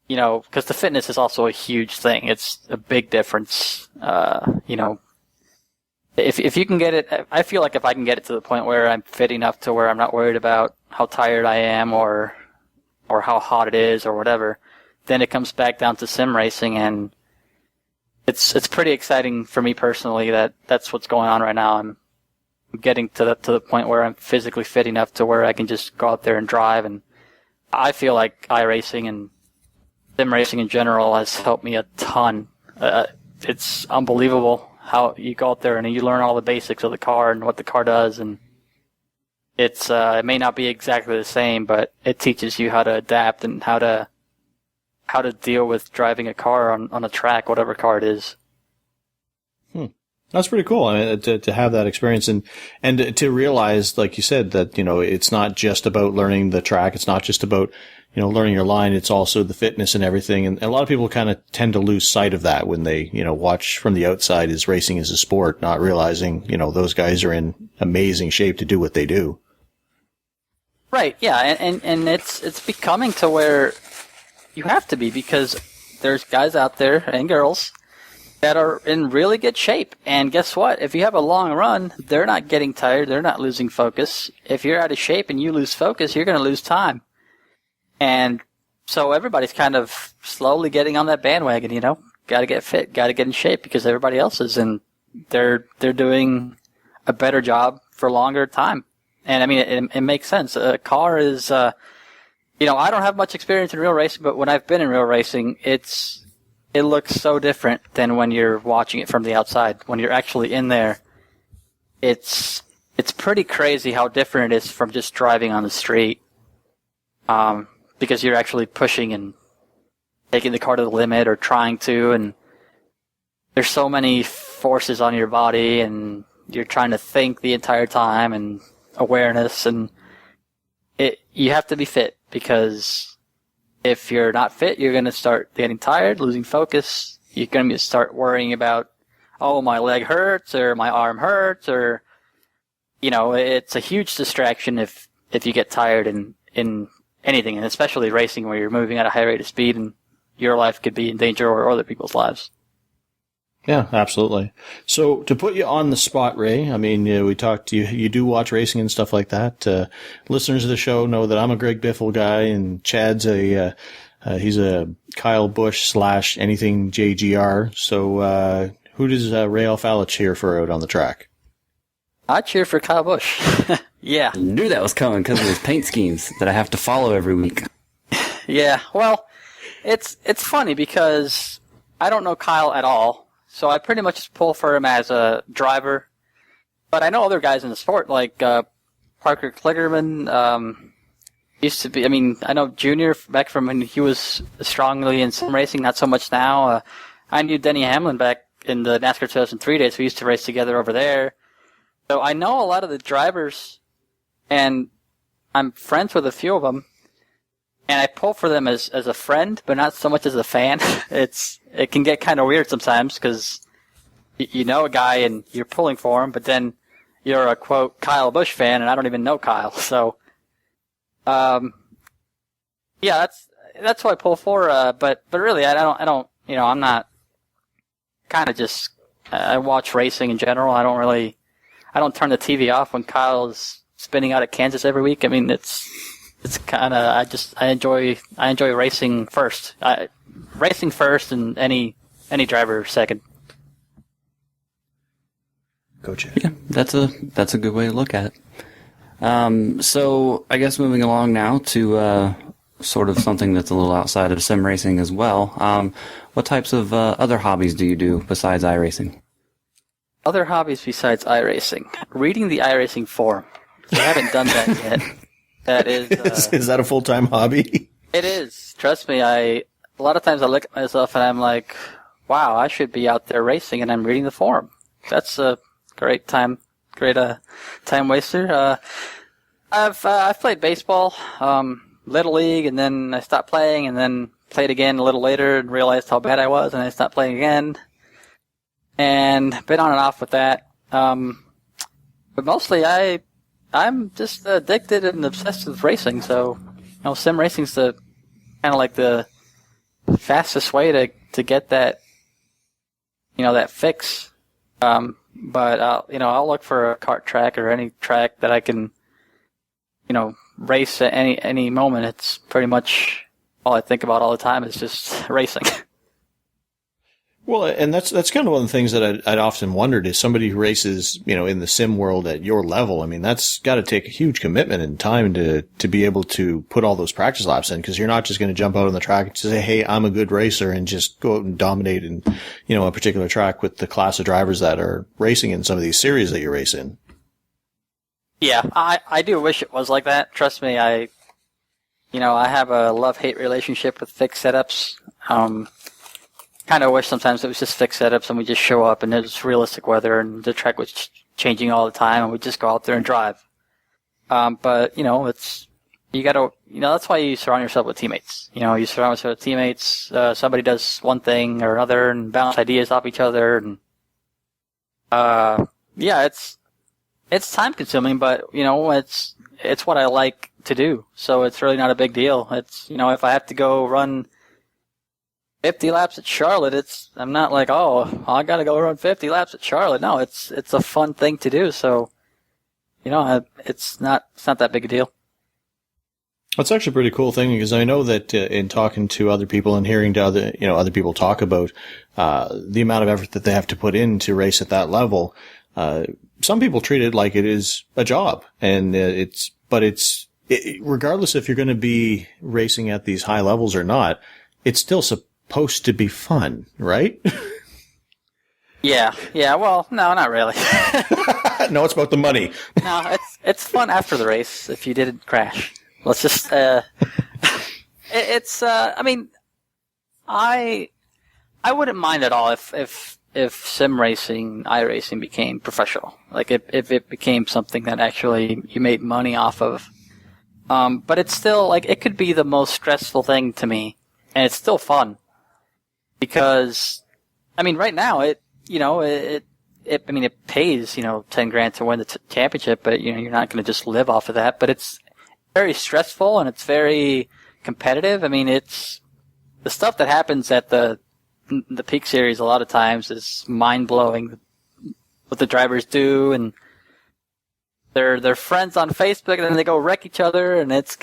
the fitness is also a huge thing. It's a big difference. If you can get it, I feel like if I can get it to the point where I'm fit enough to where I'm not worried about how tired I am or or how hot it is or whatever. Then it comes back down to sim racing, and it's pretty exciting for me personally that that's what's going on right now. I'm getting to the point where I'm physically fit enough to where I can just go out there and drive, and I feel like iRacing and sim racing in general has helped me a ton. It's unbelievable how you go out there and you learn all the basics of the car and what the car does, and it may not be exactly the same, but it teaches you how to adapt and how to deal with driving a car on a track, whatever car it is. That's pretty cool. I mean, to have that experience and to realize, like you said, that, it's not just about learning the track. It's not just about, learning your line. It's also the fitness and everything. And a lot of people kind of tend to lose sight of that when they, watch from the outside as racing as a sport, not realizing, those guys are in amazing shape to do what they do. Right. Yeah. And it's becoming to where you have to be, because there's guys out there and girls that are in really good shape. And guess what? If you have a long run, they're not getting tired. They're not losing focus. If you're out of shape and you lose focus, you're going to lose time. And so everybody's kind of slowly getting on that bandwagon, got to get fit, got to get in shape because everybody else is, and they're doing a better job for longer time. And I mean, it makes sense. A car is, I don't have much experience in real racing, but when I've been in real racing, it looks so different than when you're watching it from the outside. When you're actually in there, it's pretty crazy how different it is from just driving on the street. Because you're actually pushing and taking the car to the limit or trying to, and there's so many forces on your body, and you're trying to think the entire time, and awareness, and you have to be fit, because if you're not fit, you're going to start getting tired, losing focus. You're going to start worrying about, oh, my leg hurts, or my arm hurts, or, it's a huge distraction if you get tired in anything, and especially racing where you're moving at a high rate of speed and your life could be in danger or other people's lives. Yeah, absolutely. So to put you on the spot, Ray, I mean, we talked, you do watch racing and stuff like that. Listeners of the show know that I'm a Greg Biffle guy, and Chad's he's a Kyle Busch / anything JGR. So, who does Ray Alfalla cheer for out on the track? I cheer for Kyle Busch. Yeah. I knew that was coming because of his paint schemes that I have to follow every week. Yeah, well, it's funny because I don't know Kyle at all, so I pretty much just pull for him as a driver. But I know other guys in the sport, like Parker Kligerman, used to be, I know Junior back from when he was strongly in sim racing, not so much now. I knew Denny Hamlin back in the NASCAR 2003 days. We used to race together over there. So I know a lot of the drivers, and I'm friends with a few of them, and I pull for them as a friend, but not so much as a fan. It can get kind of weird sometimes because you know a guy and you're pulling for him, but then you're a quote Kyle Busch fan, and I don't even know Kyle. So, yeah, that's what I pull for. But really, I don't. I'm not. Kind of just I watch racing in general. I don't turn the TV off when Kyle is spinning out at Kansas every week. It's kind of I enjoy racing first. Racing first, and any driver second. Go Chad. Yeah, that's a good way to look at it. So I guess moving along now to sort of something that's a little outside of sim racing as well. What types of other hobbies do you do besides iRacing? Other hobbies besides iRacing. Reading the iRacing forum. I haven't done that yet. That is... is that a full-time hobby? It is. Trust me, a lot of times I look at myself and I'm like, wow, I should be out there racing, and I'm reading the forum. That's a great time waster. I've played baseball, Little League, and then I stopped playing, and then played again a little later and realized how bad I was, and I stopped playing again. And been on and off with that. But mostly I'm just addicted and obsessed with racing, so sim racing's the kind of like the fastest way to get that that fix. But I'll look for a kart track or any track that I can race at any moment, it's pretty much all I think about all the time is just racing. Well, and that's kind of one of the things that I'd often wondered is somebody who races, in the sim world at your level. I mean, that's got to take a huge commitment and time to be able to put all those practice laps in, because you're not just going to jump out on the track and say, hey, I'm a good racer, and just go out and dominate in, a particular track with the class of drivers that are racing in some of these series that you race in. Yeah, I do wish it was like that. Trust me, I have a love-hate relationship with fixed setups. Kind of wish sometimes it was just fixed setups and we just show up and it's realistic weather and the track was changing all the time and we just go out there and drive. But it's, you gotta, that's why you surround yourself with teammates. You surround yourself with teammates, somebody does one thing or another and bounce ideas off each other and, it's time consuming, but, it's what I like to do. So it's really not a big deal. It's, if I have to go run 50 laps at Charlotte, I'm not like, oh, I got to go run 50 laps at Charlotte. No, it's a fun thing to do. So, it's not that big a deal. That's actually a pretty cool thing, because I know that in talking to other people and hearing to other people talk about the amount of effort that they have to put in to race at that level, some people treat it like it is a job, and regardless if you're going to be racing at these high levels or not, it's still supposed to be fun, right? Yeah. Well, no, not really. No, it's about the money. No, it's fun after the race if you didn't crash. Let's just. I mean, I wouldn't mind at all if sim racing, iRacing became professional. Like if it became something that actually you made money off of. But it's still like it could be the most stressful thing to me, and it's still fun. Because, I mean, right now it pays, $10,000 to win the championship, but, you're not going to just live off of that. But it's very stressful and it's very competitive. I mean, it's the stuff that happens at the Peak Series a lot of times is mind blowing. What the drivers do, and they're friends on Facebook, and then they go wreck each other, and it's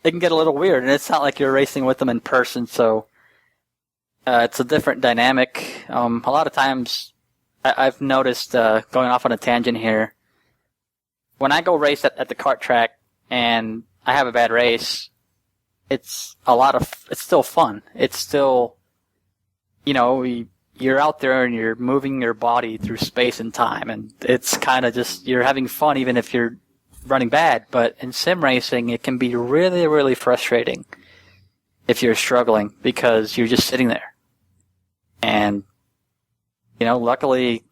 it can get a little weird, and it's not like you're racing with them in person, so it's a different dynamic. A lot of times, I've noticed, going off on a tangent here, when I go race at the kart track and I have a bad race, it's still fun. It's still, you're out there and you're moving your body through space and time, and it's kind of just, you're having fun even if you're running bad. But in sim racing, it can be really, really frustrating if you're struggling because you're just sitting there. And, luckily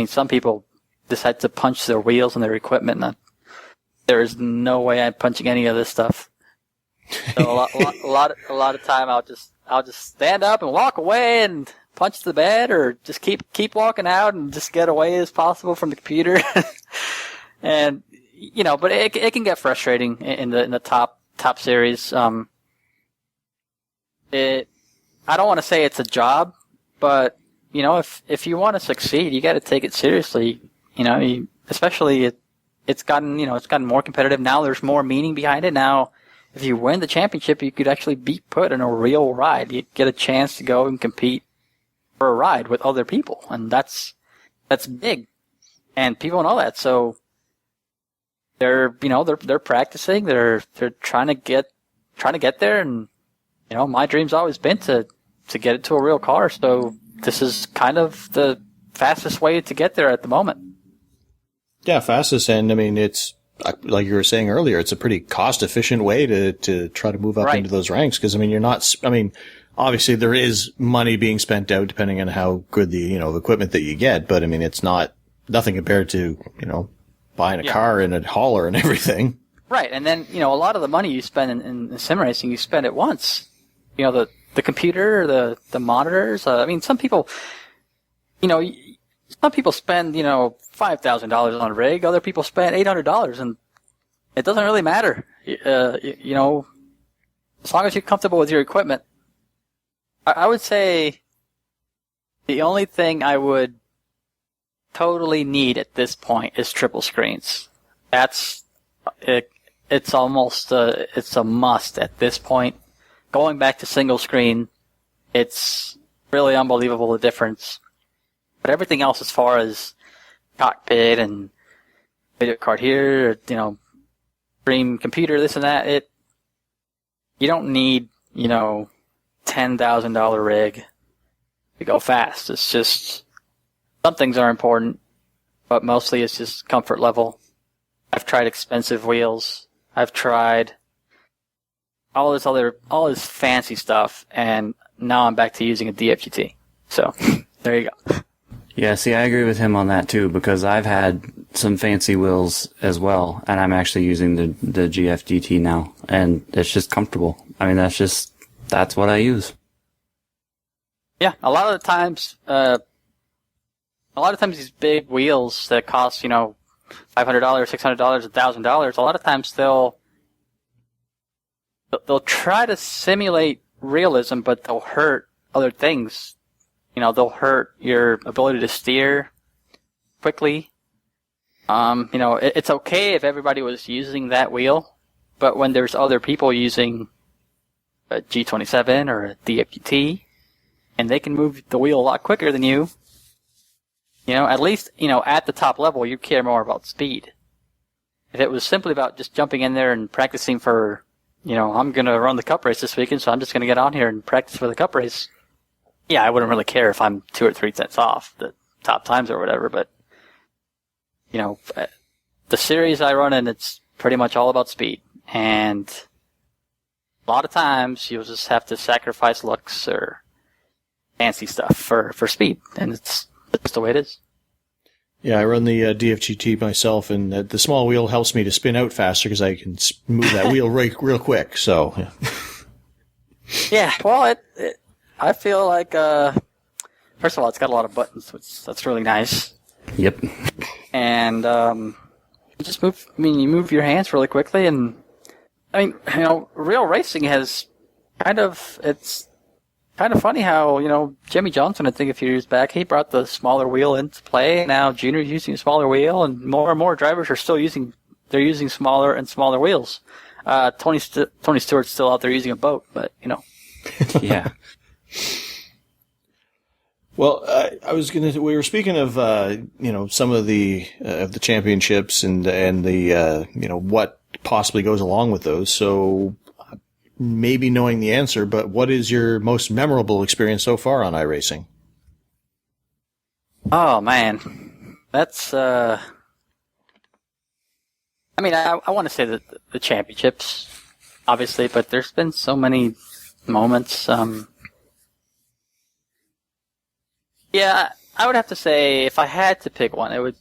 some people decide to punch their wheels and their equipment, and there's no way I'm punching any of this stuff. So a lot of time I'll just stand up and walk away and punch the bed, or just keep walking out and just get away as possible from the computer. And but it can get frustrating in the top series. I don't want to say it's a job, but if you want to succeed, you got to take it seriously. Especially it's gotten more competitive now. There's more meaning behind it now. If you win the championship, you could actually be put in a real ride. You get a chance to go and compete for a ride with other people, and that's big, and people know that. So they're practicing. They're trying to get there, and my dream's always been to get it to a real car. So this is kind of the fastest way to get there at the moment. Yeah, fastest, and I mean it's like you were saying earlier, it's a pretty cost efficient way to try to move up into those ranks, because obviously there is money being spent out depending on how good the equipment that you get, but I mean it's nothing compared to buying a car and a hauler and everything. Right, and then a lot of the money you spend in sim racing, you spend it once. The computer, the monitors. Some people, some people spend $5,000 on a rig. Other people spend $800, and it doesn't really matter. As long as you're comfortable with your equipment. I would say the only thing I would totally need at this point is triple screens. That's it's almost it's a must at this point. Going back to single screen, it's really unbelievable the difference. But everything else, as far as cockpit and video card here, stream computer, this and that, you don't need $10,000 rig to go fast. It's just some things are important, but mostly it's just comfort level. I've tried expensive wheels. I've tried all this fancy stuff, and now I'm back to using a DFGT. So there you go. Yeah, see, I agree with him on that too, because I've had some fancy wheels as well, and I'm actually using the GFGT now, and it's just comfortable. I mean, that's what I use. Yeah, a lot of times these big wheels that cost, $500, $600, $1,000, a lot of times they'll try to simulate realism, but they'll hurt other things. They'll hurt your ability to steer quickly. It's okay if everybody was using that wheel, but when there's other people using a G27 or a DFGT, and they can move the wheel a lot quicker than you, at least, at the top level, you care more about speed. If it was simply about just jumping in there and practicing for, I'm going to run the cup race this weekend, so I'm just going to get on here and practice for the cup race. Yeah, I wouldn't really care if I'm 2 or 3 cents off the top times or whatever, but, the series I run in, it's pretty much all about speed. And a lot of times you'll just have to sacrifice looks or fancy stuff for speed, and it's just the way it is. Yeah, I run the DFGT myself, and the small wheel helps me to spin out faster because I can move that wheel real quick. So, yeah. Well, I feel like first of all, it's got a lot of buttons, which that's really nice. Yep. And you move your hands really quickly, and real racing has it's kind of funny how, Jimmy Johnson, I think a few years back, he brought the smaller wheel into play. Now Junior's using a smaller wheel, and more drivers are using smaller and smaller wheels. Tony Stewart's still out there using a boat, but, Yeah. Well, we were speaking of, some of the championships and the, what possibly goes along with those. So maybe knowing the answer, but what is your most memorable experience so far on iRacing? Oh, man. That's, I want to say that the championships, obviously, but there's been so many moments. Yeah, I would have to say if I had to pick one, it would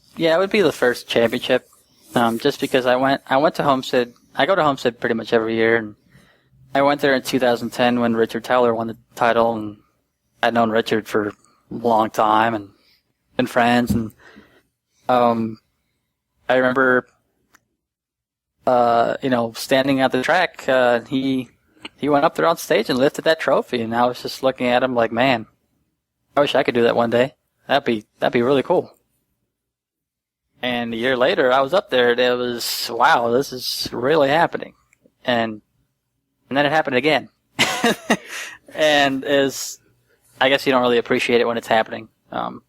be the first championship. Just because I went to Homestead. I go to Homestead pretty much every year, and I went there in 2010 when Richard Taylor won the title, and I'd known Richard for a long time and been friends, and I remember standing at the track, he went up there on stage and lifted that trophy, and I was just looking at him like, man, I wish I could do that one day. That'd be really cool. And a year later, I was up there, and it was, wow, this is really happening. And then it happened again. And I guess you don't really appreciate it when it's happening. And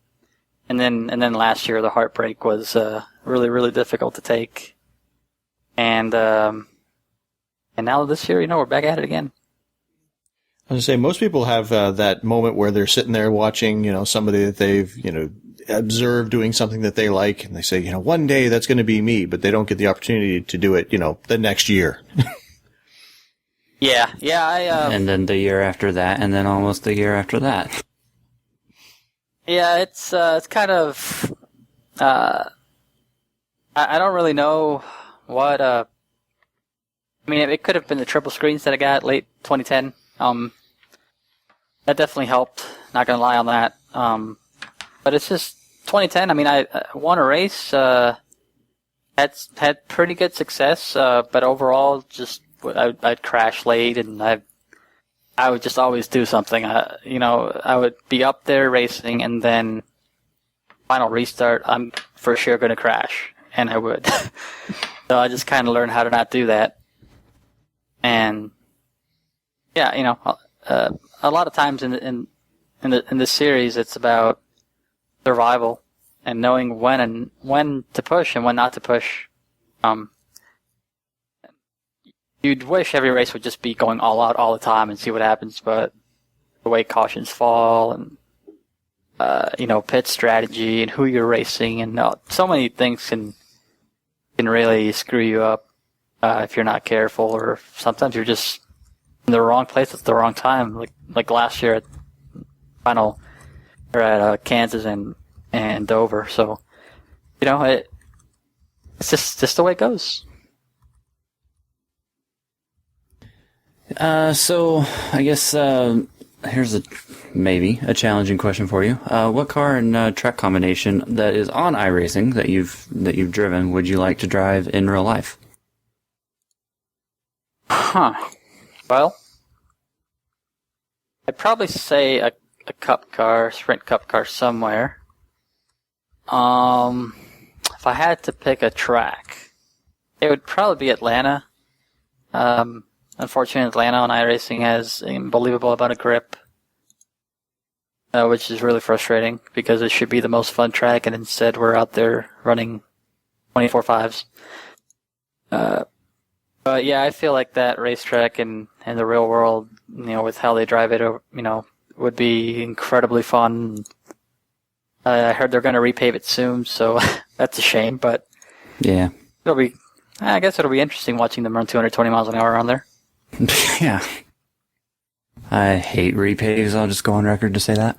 then last year, the heartbreak was really, really difficult to take. And now this year, we're back at it again. I was going to say, most people have that moment where they're sitting there watching, somebody that they've, observed doing something that they like, and they say, one day that's going to be me, but they don't get the opportunity to do it, the next year. Yeah. And then the year after that, and then almost the year after that. Yeah, it's kind of, I don't really know what, it could have been the triple screens that I got late 2010. That definitely helped. Not gonna lie on that. But it's just 2010. I won a race. Had pretty good success. But overall, just I'd crash late, and I would just always do something. I would be up there racing, and then final restart, I'm for sure gonna crash, and I would. So I just kind of learned how to not do that. And yeah, a lot of times in this series, it's about survival and knowing when to push and when not to push. You'd wish every race would just be going all out all the time and see what happens, but the way cautions fall and pit strategy and who you're racing and so many things can really screw you up if you're not careful, or sometimes you're just in the wrong place at the wrong time. Like last year at final, or at Kansas and Dover. So it's just the way it goes. So I guess here's maybe a challenging question for you. What car and track combination that is on iRacing that you've driven would you like to drive in real life? Well, I'd probably say a cup car, sprint cup car somewhere. If I had to pick a track, it would probably be Atlanta. Unfortunately, Atlanta on iRacing has an unbelievable amount of grip, which is really frustrating because it should be the most fun track, and instead we're out there running 24/5s. But yeah, I feel like that racetrack in the real world, with how they drive it, would be incredibly fun. I heard they're going to repave it soon, so that's a shame. But yeah, I guess it'll be interesting watching them run 220 miles an hour around there. Yeah. I hate repaves. I'll just go on record to say that.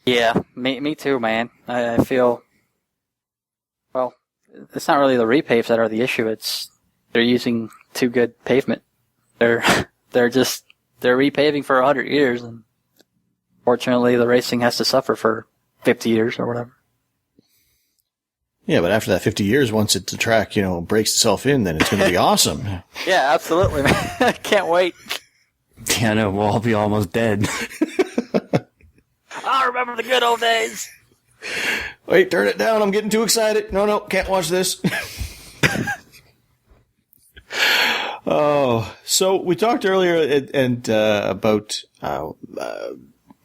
Yeah, me too, man. I feel, well, it's not really the repaves that are the issue. It's they're using too good pavement. They're repaving for 100 years, and fortunately the racing has to suffer for 50 years or whatever. Yeah, but after that 50 years, once the track, breaks itself in, then it's going to be awesome. Yeah, absolutely, man. I can't wait. Yeah, no, we'll all be almost dead. I remember the good old days. Wait, turn it down. I'm getting too excited. No, can't watch this. Oh, so we talked earlier about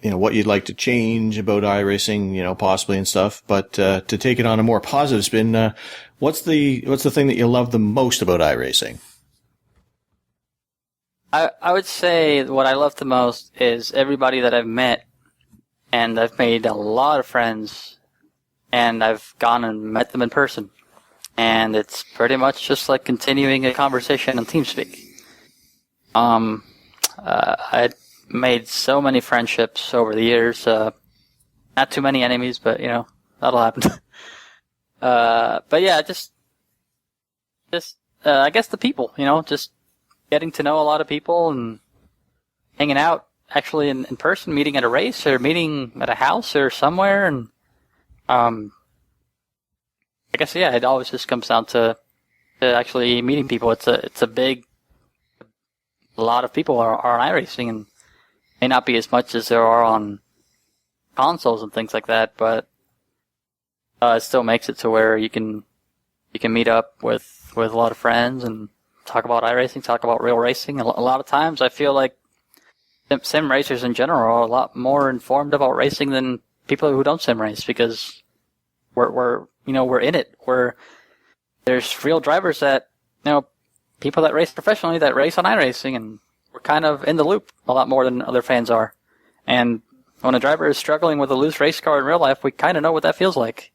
what you'd like to change about iRacing, possibly and stuff. But to take it on a more positive spin, what's the thing that you love the most about iRacing? I would say what I love the most is everybody that I've met, and I've made a lot of friends, and I've gone and met them in person. And it's pretty much just like continuing a conversation on TeamSpeak. I made so many friendships over the years. Not too many enemies, but that'll happen. But yeah, just I guess the people, just getting to know a lot of people and hanging out actually in person, meeting at a race or meeting at a house or somewhere, and I guess yeah, it always just comes down to actually meeting people. It's a lot of people are on iRacing, and may not be as much as there are on consoles and things like that, but it still makes it to where you can meet up with a lot of friends and talk about iRacing, talk about real racing. A lot of times I feel like sim racers in general are a lot more informed about racing than people who don't sim race, because we're in it. There's real drivers that, people that race professionally that race on iRacing, and we're kind of in the loop a lot more than other fans are. And when a driver is struggling with a loose race car in real life, we kind of know what that feels like.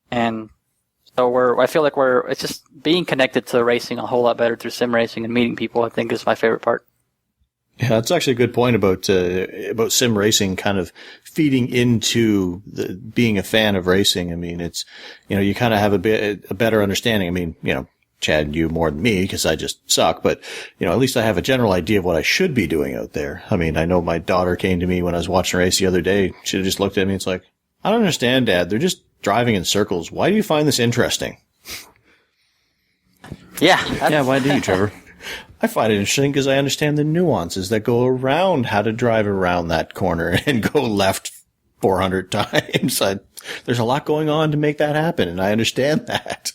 And so I feel like it's just being connected to racing a whole lot better through sim racing, and meeting people, I think, is my favorite part. Yeah, that's actually a good point about sim racing kind of feeding into being a fan of racing. I mean, it's, you kind of have a better understanding. I mean, Chad, you more than me, because I just suck, but, at least I have a general idea of what I should be doing out there. I mean, I know my daughter came to me when I was watching a race the other day. She just looked at me. It's like, I don't understand, Dad. They're just driving in circles. Why do you find this interesting? Yeah. Yeah, why do you, Trevor? I find it interesting because I understand the nuances that go around how to drive around that corner and go left 400 times. There's a lot going on to make that happen, and I understand that.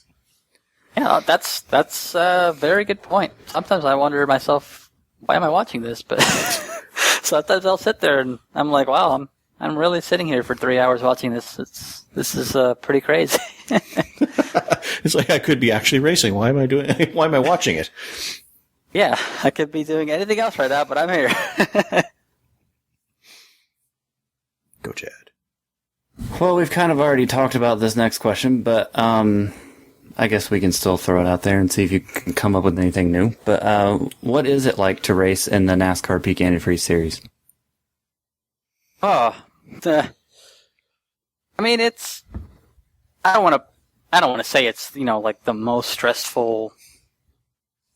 Yeah, that's a very good point. Sometimes I wonder to myself, why am I watching this? But sometimes I'll sit there and I'm like, wow, I'm really sitting here for 3 hours watching this. This is pretty crazy. It's like I could be actually racing. Why am I watching it? Yeah, I could be doing anything else right now, but I'm here. Go, Chad. Well, we've kind of already talked about this next question, but I guess we can still throw it out there and see if you can come up with anything new. But what is it like to race in the NASCAR Peak Antifreeze Series? I mean, it's. I don't want to say it's like the most stressful,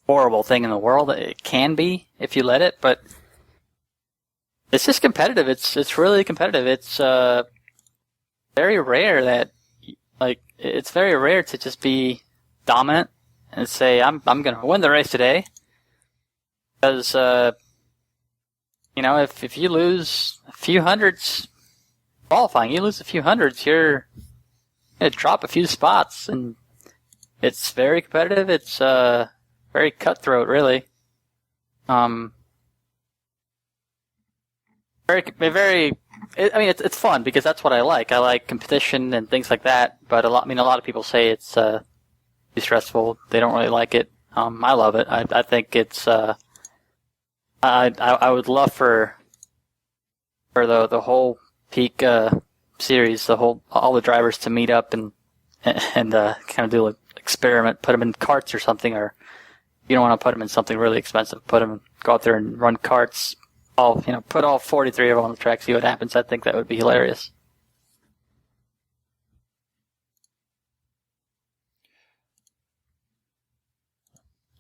horrible thing in the world. It can be if you let it, but it's just competitive. It's really competitive. It's very rare that it's very rare to just be dominant and say I'm going to win the race today, because if you lose a few hundreds qualifying, you lose a few hundreds, you're going to drop a few spots, and it's very competitive. It's very cutthroat, really. It's fun because that's what I like. I like competition and things like that. But a lot of people say it's too stressful. They don't really like it. I love it. I think it's. I would love for the whole peak series, all the drivers to meet up and kind of do an experiment, put them in karts or something, or you don't want to put them in something really expensive. Go out there and run karts. Put all 43 of them on the track, see what happens. I think that would be hilarious.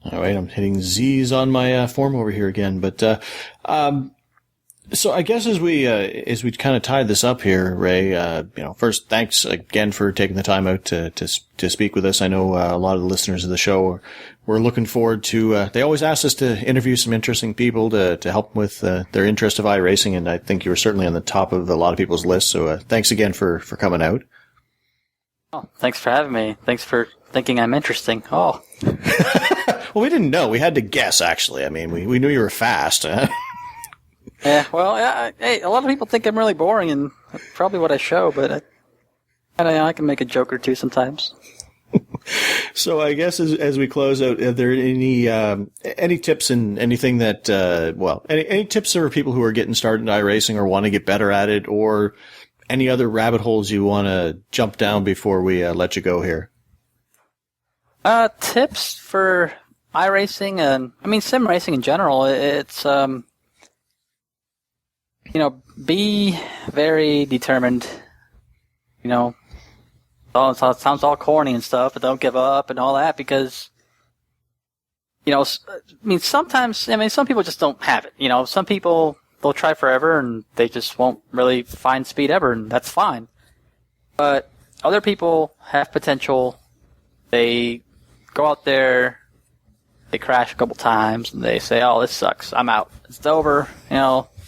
All right, I'm hitting Z's on my form over here again, but so I guess as we kind of tie this up here, Ray, first thanks again for taking the time out to speak with us. I know a lot of the listeners of the show were looking forward to. They always ask us to interview some interesting people to help them with their interest of iRacing, and I think you were certainly on the top of a lot of people's list. So thanks again for coming out. Oh, thanks for having me. Thanks for thinking I'm interesting. Oh. Well, we didn't know. We had to guess, actually. I mean, we knew you were fast. Yeah, well, hey, a lot of people think I'm really boring, and that's probably what I show, but I can make a joke or two sometimes. So I guess as we close out, are there any tips and anything that, any tips for people who are getting started in iRacing or want to get better at it, or any other rabbit holes you want to jump down before we let you go here? Tips for iRacing and, sim racing in general, it's, be very determined. It sounds all corny and stuff, but don't give up and all that because, sometimes, some people just don't have it. Some people, they'll try forever and they just won't really find speed ever, and that's fine. But other people have potential. They go out there, they crash a couple times, and they say, oh, this sucks. I'm out. It's over.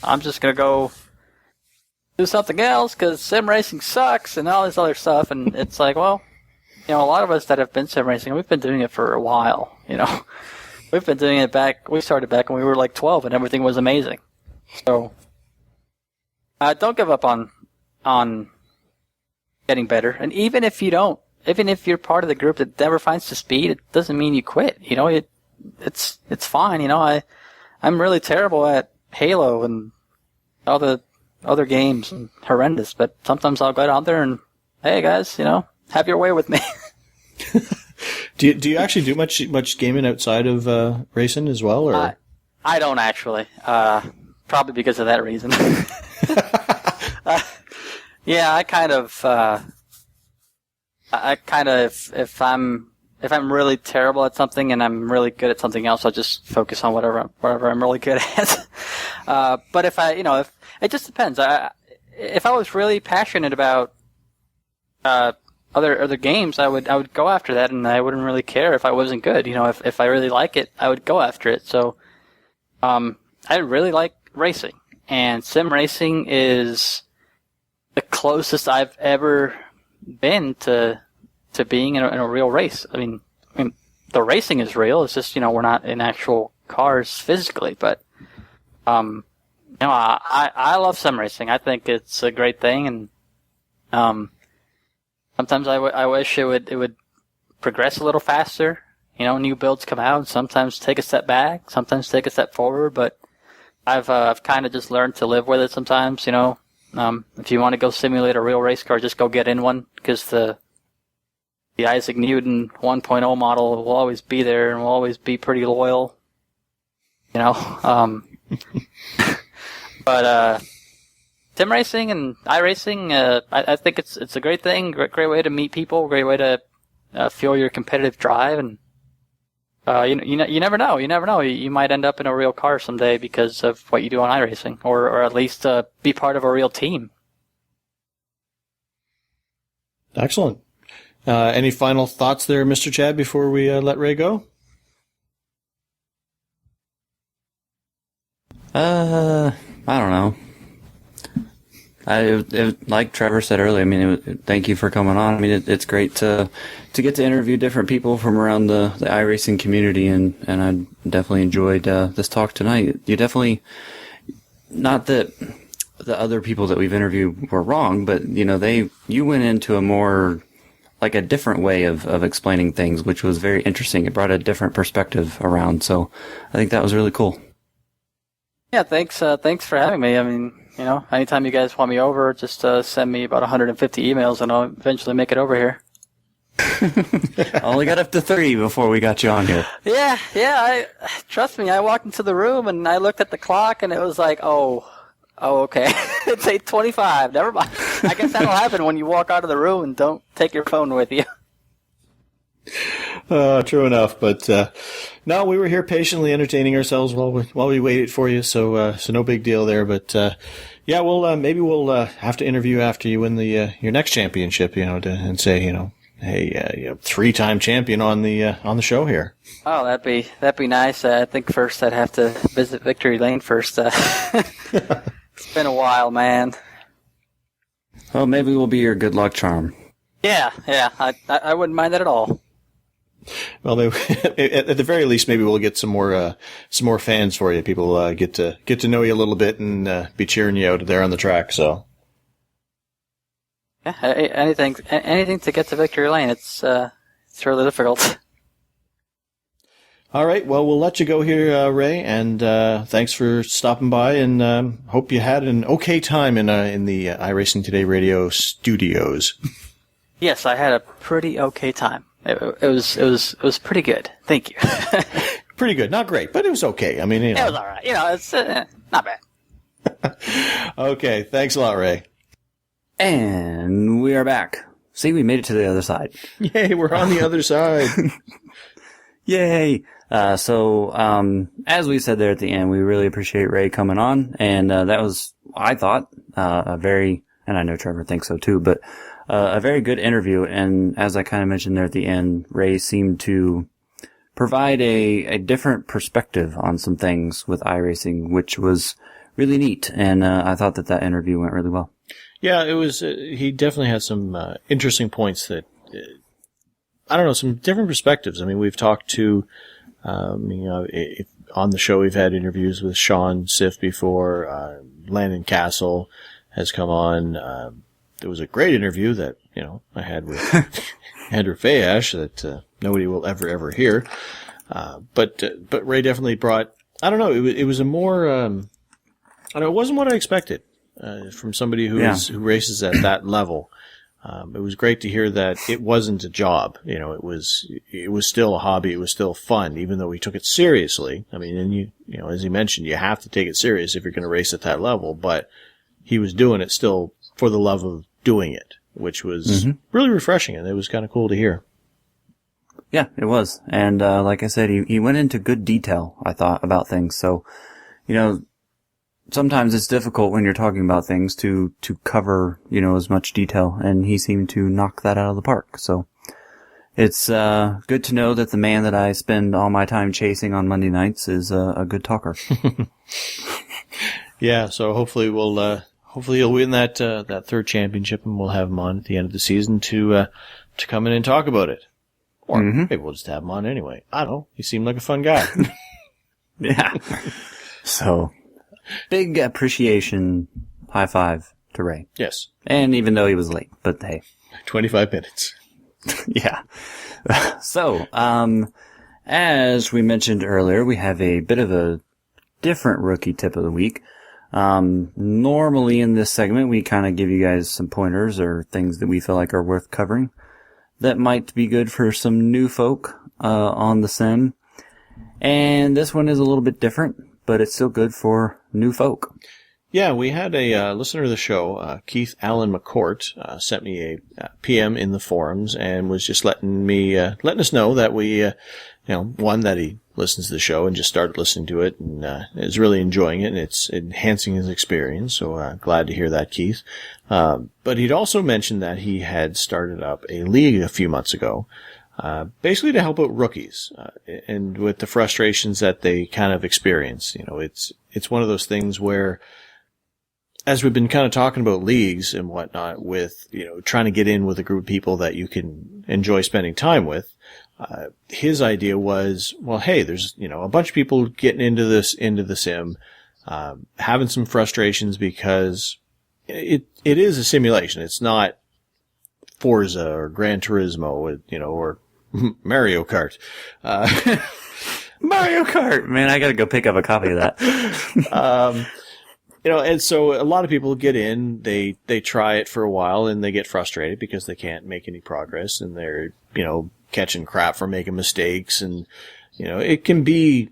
I'm just going to go do something else because sim racing sucks and all this other stuff. And it's like, well, a lot of us that have been sim racing, we've been doing it for a while. We've been doing it we started back when we were like 12 and everything was amazing. So don't give up on getting better. And even if you're part of the group that never finds the speed, it doesn't mean you quit. It's fine. I'm really terrible at Halo and all the other games and horrendous, but sometimes I'll go out there and, hey guys, have your way with me. Do you actually do much gaming outside of racing as well, or? I don't actually. Probably because of that reason. Yeah, if I'm really terrible at something and I'm really good at something else, I'll just focus on whatever I'm really good at. But if it just depends. If I was really passionate about other games, I would go after that, and I wouldn't really care if I wasn't good. If I really like it, I would go after it. So, I really like racing, and sim racing is the closest I've ever been to being in a real race. the racing is real. It's just, we're not in actual cars physically. But, I love sim racing. I think it's a great thing. And sometimes I wish it would progress a little faster. New builds come out and sometimes take a step back, sometimes take a step forward. But I've kind of just learned to live with it sometimes, If you want to go simulate a real race car, just go get in one, because the Isaac Newton 1.0 model will always be there and will always be pretty loyal, But sim racing and iRacing, I think it's a great thing, great way to meet people, great way to fuel your competitive drive, and you never know. You never know. You might end up in a real car someday because of what you do on iRacing, or at least be part of a real team. Excellent. Any final thoughts there, Mr. Chad, before we let Ray go? I don't know. Like Trevor said earlier, thank you for coming on. It's great to get to interview different people from around the iRacing community, and I definitely enjoyed this talk tonight. You definitely, not that the other people that we've interviewed were wrong, but you went into a more, like, a different way of explaining things, which was very interesting. It brought a different perspective around, so I think that was really cool. Yeah, thanks for having me. Anytime you guys want me over, just send me about 150 emails and I'll eventually make it over here. Only got up to 3 before we got you on here. Yeah. Trust me, I walked into the room and I looked at the clock and it was like, oh, okay. It's 8:25. Never mind. I guess that'll happen when you walk out of the room and don't take your phone with you. True enough, but no, we were here patiently entertaining ourselves while we waited for you, so no big deal there. But maybe we'll have to interview after you win your next championship, and say, hey, 3-time champion on the show here. Oh, that'd be nice. I think first I'd have to visit Victory Lane first. It's been a while, man. Well, maybe we'll be your good luck charm. Yeah, I wouldn't mind that at all. Well, maybe, at the very least, maybe we'll get some more fans for you. People get to know you a little bit and be cheering you out there on the track. So, yeah, anything to get to Victory Lane. It's really difficult. All right, well, we'll let you go here, Ray, and thanks for stopping by, and hope you had an okay time in the iRacing Today radio studios. Yes, I had a pretty okay time. It was pretty good. Thank you. Pretty good, not great, but it was okay. It was all right. It's not bad. Okay, thanks a lot, Ray. And we are back. See, we made it to the other side. Yay, we're on the other side. Yay. So, as we said there at the end, we really appreciate Ray coming on, and that was, I thought, and I know Trevor thinks so too, but a very good interview. And as I kind of mentioned there at the end, Ray seemed to provide a different perspective on some things with iRacing, which was really neat. And I thought that interview went really well. Yeah, it was. He definitely had some interesting points that, some different perspectives. We've talked to, on the show we've had interviews with Sean Siff before. Landon Castle has come on. There was a great interview that, I had with Andrew Fayash that nobody will ever hear. But Ray definitely brought, it was a more, it wasn't what I expected from somebody who races at that level. It was great to hear that it wasn't a job. It was still a hobby. It was still fun, even though we took it seriously. And as he mentioned, you have to take it serious if you're going to race at that level, but he was doing it still for the love of doing it, which was really refreshing, and it was kind of cool to hear. Yeah, it was. And like I said, he went into good detail, I thought, about things. So, sometimes it's difficult when you're talking about things to cover, as much detail, and he seemed to knock that out of the park. So it's good to know that the man that I spend all my time chasing on Monday nights is a good talker. Yeah, so hopefully he'll win that third championship, and we'll have him on at the end of the season to come in and talk about it. Or maybe we'll just have him on anyway. I don't know. He seemed like a fun guy. Yeah. So, big appreciation, high five to Ray. Yes. And even though he was late, but hey. 25 minutes. Yeah. So, as we mentioned earlier, we have a bit of a different rookie tip of the week. Normally in this segment, we kind of give you guys some pointers or things that we feel like are worth covering that might be good for some new folk, on the sim. And this one is a little bit different, but it's still good for new folk. Yeah, we had a listener of the show, Keith Allen McCourt, sent me a PM in the forums and was just letting us know that we, one, that he listens to the show and just started listening to it and is really enjoying it and it's enhancing his experience. So glad to hear that, Keith. But he'd also mentioned that he had started up a league a few months ago, basically to help out rookies and with the frustrations that they kind of experience. It's one of those things where, as we've been kind of talking about leagues and whatnot with, trying to get in with a group of people that you can enjoy spending time with, his idea was, well, hey, there's, a bunch of people getting into the sim, having some frustrations because it is a simulation. It's not Forza or Gran Turismo, or Mario Kart. Mario Kart! Man, I gotta go pick up a copy of that. And so a lot of people get in, they try it for a while and they get frustrated because they can't make any progress and they're, catching crap for making mistakes and, it can be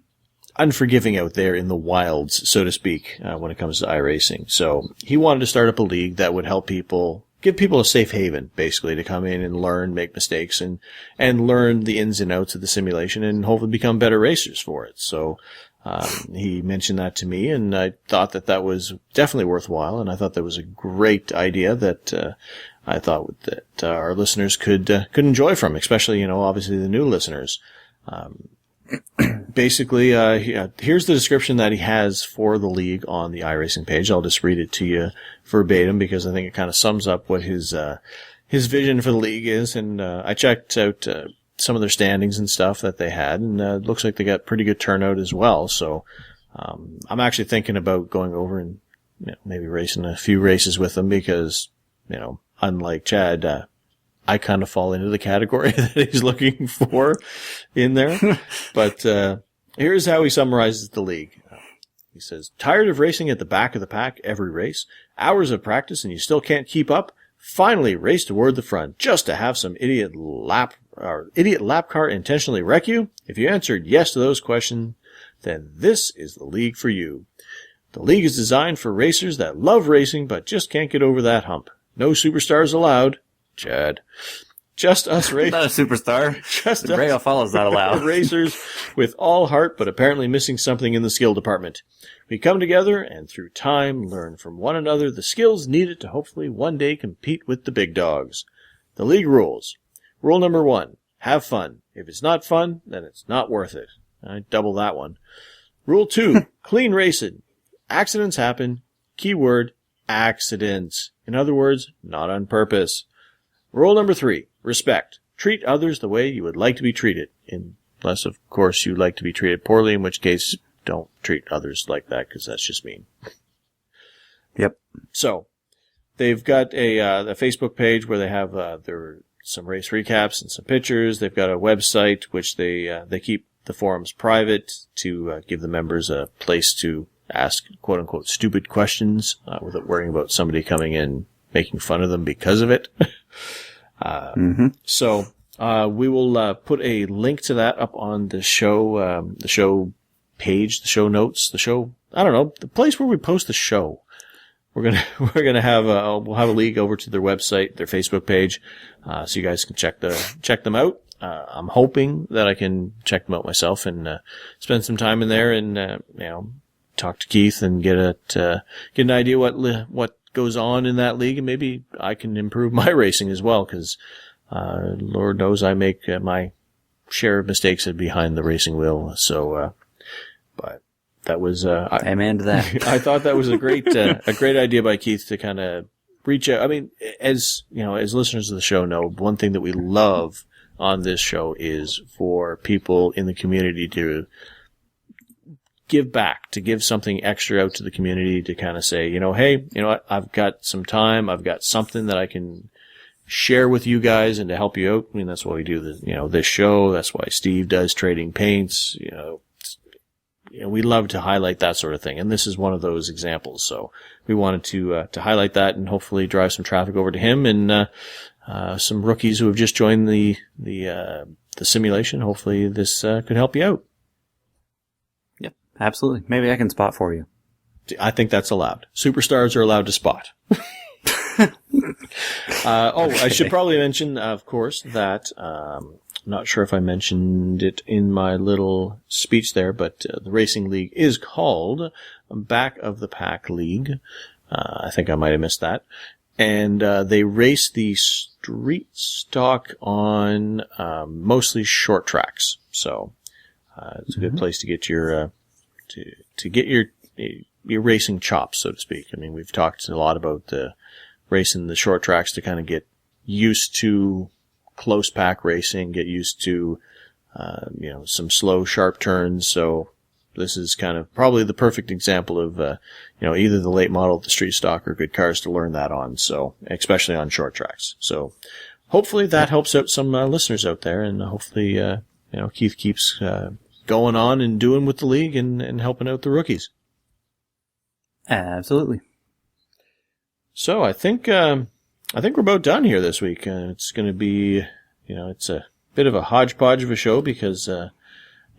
unforgiving out there in the wilds, so to speak, when it comes to iRacing. So he wanted to start up a league that would help people, give people a safe haven, basically, to come in and learn, make mistakes and learn the ins and outs of the simulation and hopefully become better racers for it. So, he mentioned that to me, and I thought that was definitely worthwhile, and I thought that was a great idea that I thought that our listeners could enjoy from, especially, obviously the new listeners. Basically, here's the description that he has for the league on the iRacing page. I'll just read it to you verbatim because I think it kind of sums up what his vision for the league is, and I checked out some of their standings and stuff that they had, and it looks like they got pretty good turnout as well. So I'm actually thinking about going over and maybe racing a few races with them because, unlike Chad, I kind of fall into the category that he's looking for in there. But here's how he summarizes the league. He says, tired of racing at the back of the pack every race? Hours of practice and you still can't keep up? Finally race toward the front just to have some idiot lap car intentionally wreck you? If you answered yes to those questions, then this is the league for you. The league is designed for racers that love racing but just can't get over that hump. No superstars allowed. Chad. Just us racers. Not a superstar. Just Ray Alfalla's not allowed. Racers with all heart but apparently missing something in the skill department. We come together and through time learn from one another the skills needed to hopefully one day compete with the big dogs. The league rules. Rule number 1, have fun. If it's not fun, then it's not worth it. I double that one. Rule 2, clean racing. Accidents happen. Keyword, accidents. In other words, not on purpose. Rule number 3, respect. Treat others the way you would like to be treated. Unless, of course, you like to be treated poorly, in which case, don't treat others like that, because that's just mean. Yep. So, they've got a Facebook page where they have some race recaps and some pictures. They've got a website which they keep the forums private to give the members a place to ask quote unquote stupid questions without worrying about somebody coming in making fun of them because of it. So we will put a link to that up on the show page, the show notes, the place where we post the show. We're gonna have we'll have a link over to their website, their Facebook page, so you guys can check them out. I'm hoping that I can check them out myself and spend some time in there and talk to Keith and get an idea what goes on in that league, and maybe I can improve my racing as well, because Lord knows I make my share of mistakes behind the racing wheel. So, but that was amen to that. I thought that was a great idea by Keith to kind of reach out. I mean, as listeners of the show know, one thing that we love on this show is for people in the community to give back, to give something extra out to the community, to kind of say, hey, you know what, I've got some time, I've got something that I can share with you guys and to help you out. I mean, that's why we do this show. That's why Steve does Trading Paints. We love to highlight that sort of thing. And this is one of those examples. So we wanted to highlight that and hopefully drive some traffic over to him and, some rookies who have just joined the simulation. Hopefully this, could help you out. Yep, absolutely. Maybe I can spot for you. I think that's allowed. Superstars are allowed to spot. I should probably mention, of course, that I'm not sure if I mentioned it in my little speech there, but the racing league is called Back of the Pack League. I think I might have missed that. And they race the street stock on mostly short tracks. So it's a good place to get your to get your racing chops, so to speak. I mean, we've talked a lot about racing the short tracks to kind of get used to close pack racing, get used to, some slow, sharp turns. So this is kind of probably the perfect example of, either the late model, the street stock, or good cars to learn that on. So, especially on short tracks. So hopefully that helps out some listeners out there, and hopefully, Keith keeps going on and doing with the league and helping out the rookies. Absolutely. So I think we're about done here this week. It's going to be, it's a bit of a hodgepodge of a show because,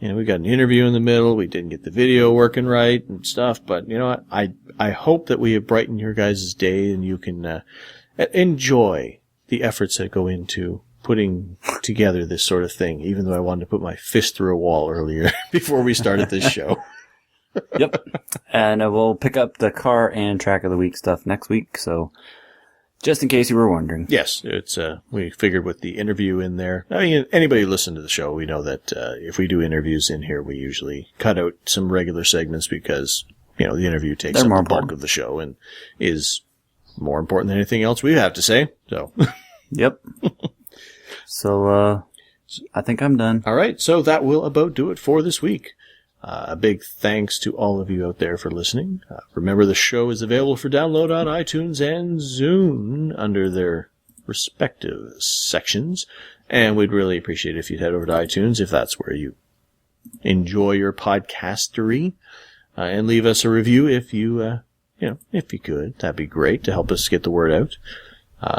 we got an interview in the middle. We didn't get the video working right and stuff. But I hope that we have brightened your guys' day and you can enjoy the efforts that go into putting together this sort of thing. Even though I wanted to put my fist through a wall earlier before we started this show. Yep. And we'll pick up the car and track of the week stuff next week. So just in case you were wondering. Yes, it's we figured with the interview in there. I mean, anybody who listens to the show, we know that if we do interviews in here, we usually cut out some regular segments because, the interview takes up the bulk of the show and is more important than anything else we have to say. So. Yep. So I think I'm done. All right, so that will about do it for this week. A big thanks to all of you out there for listening. Remember, the show is available for download on iTunes and Zune under their respective sections. And we'd really appreciate it if you'd head over to iTunes, if that's where you enjoy your podcastery, and leave us a review if you could. That'd be great to help us get the word out.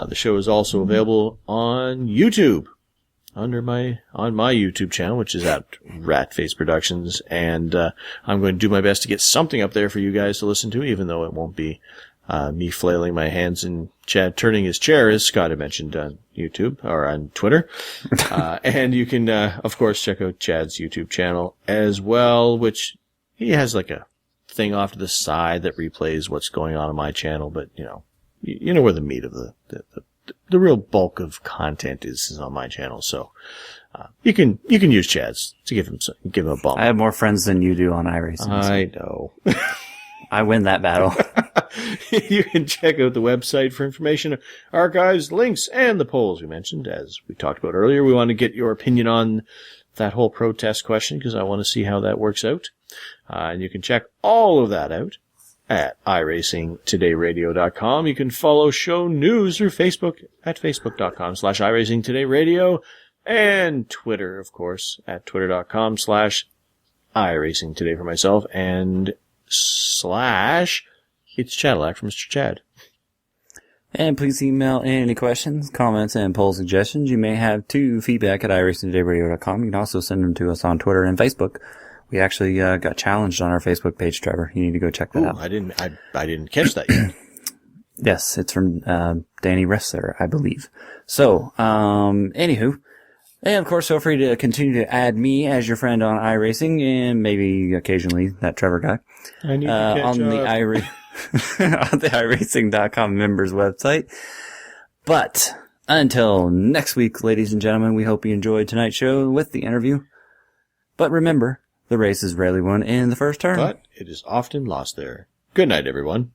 The show is also available on YouTube. On my YouTube channel, which is at Ratface Productions, and I'm going to do my best to get something up there for you guys to listen to, even though it won't be me flailing my hands and Chad turning his chair, as Scott had mentioned on YouTube or on Twitter. And you can, of course, check out Chad's YouTube channel as well, which he has like a thing off to the side that replays what's going on my channel, but you know where the meat of the real bulk of content is on my channel. So, you can use Chad's to give him a bump. I have more friends than you do on iRacing. I know. I win that battle. You can check out the website for information, archives, links, and the polls we mentioned. As we talked about earlier, we want to get your opinion on that whole protest question because I want to see how that works out. And you can check all of that out at iRacingTodayRadio.com. You can follow show news through Facebook at Facebook.com/iRacingTodayRadio and Twitter, of course, at Twitter.com/iRacingToday for myself and / it's Chadillac for Mr. Chad. And please email any questions, comments, and poll suggestions you may have to feedback at iRacingTodayRadio.com. You can also send them to us on Twitter and Facebook. We actually got challenged on our Facebook page, Trevor. You need to go check that out. I didn't catch that yet. Yes, it's from Danny Resser, I believe. So, anywho, and of course, feel free to continue to add me as your friend on iRacing and maybe occasionally that Trevor guy. I need to catch on the on the iRacing.com members website. But until next week, ladies and gentlemen, we hope you enjoyed tonight's show with the interview. But remember, the race is rarely won in the first turn. But it is often lost there. Good night, everyone.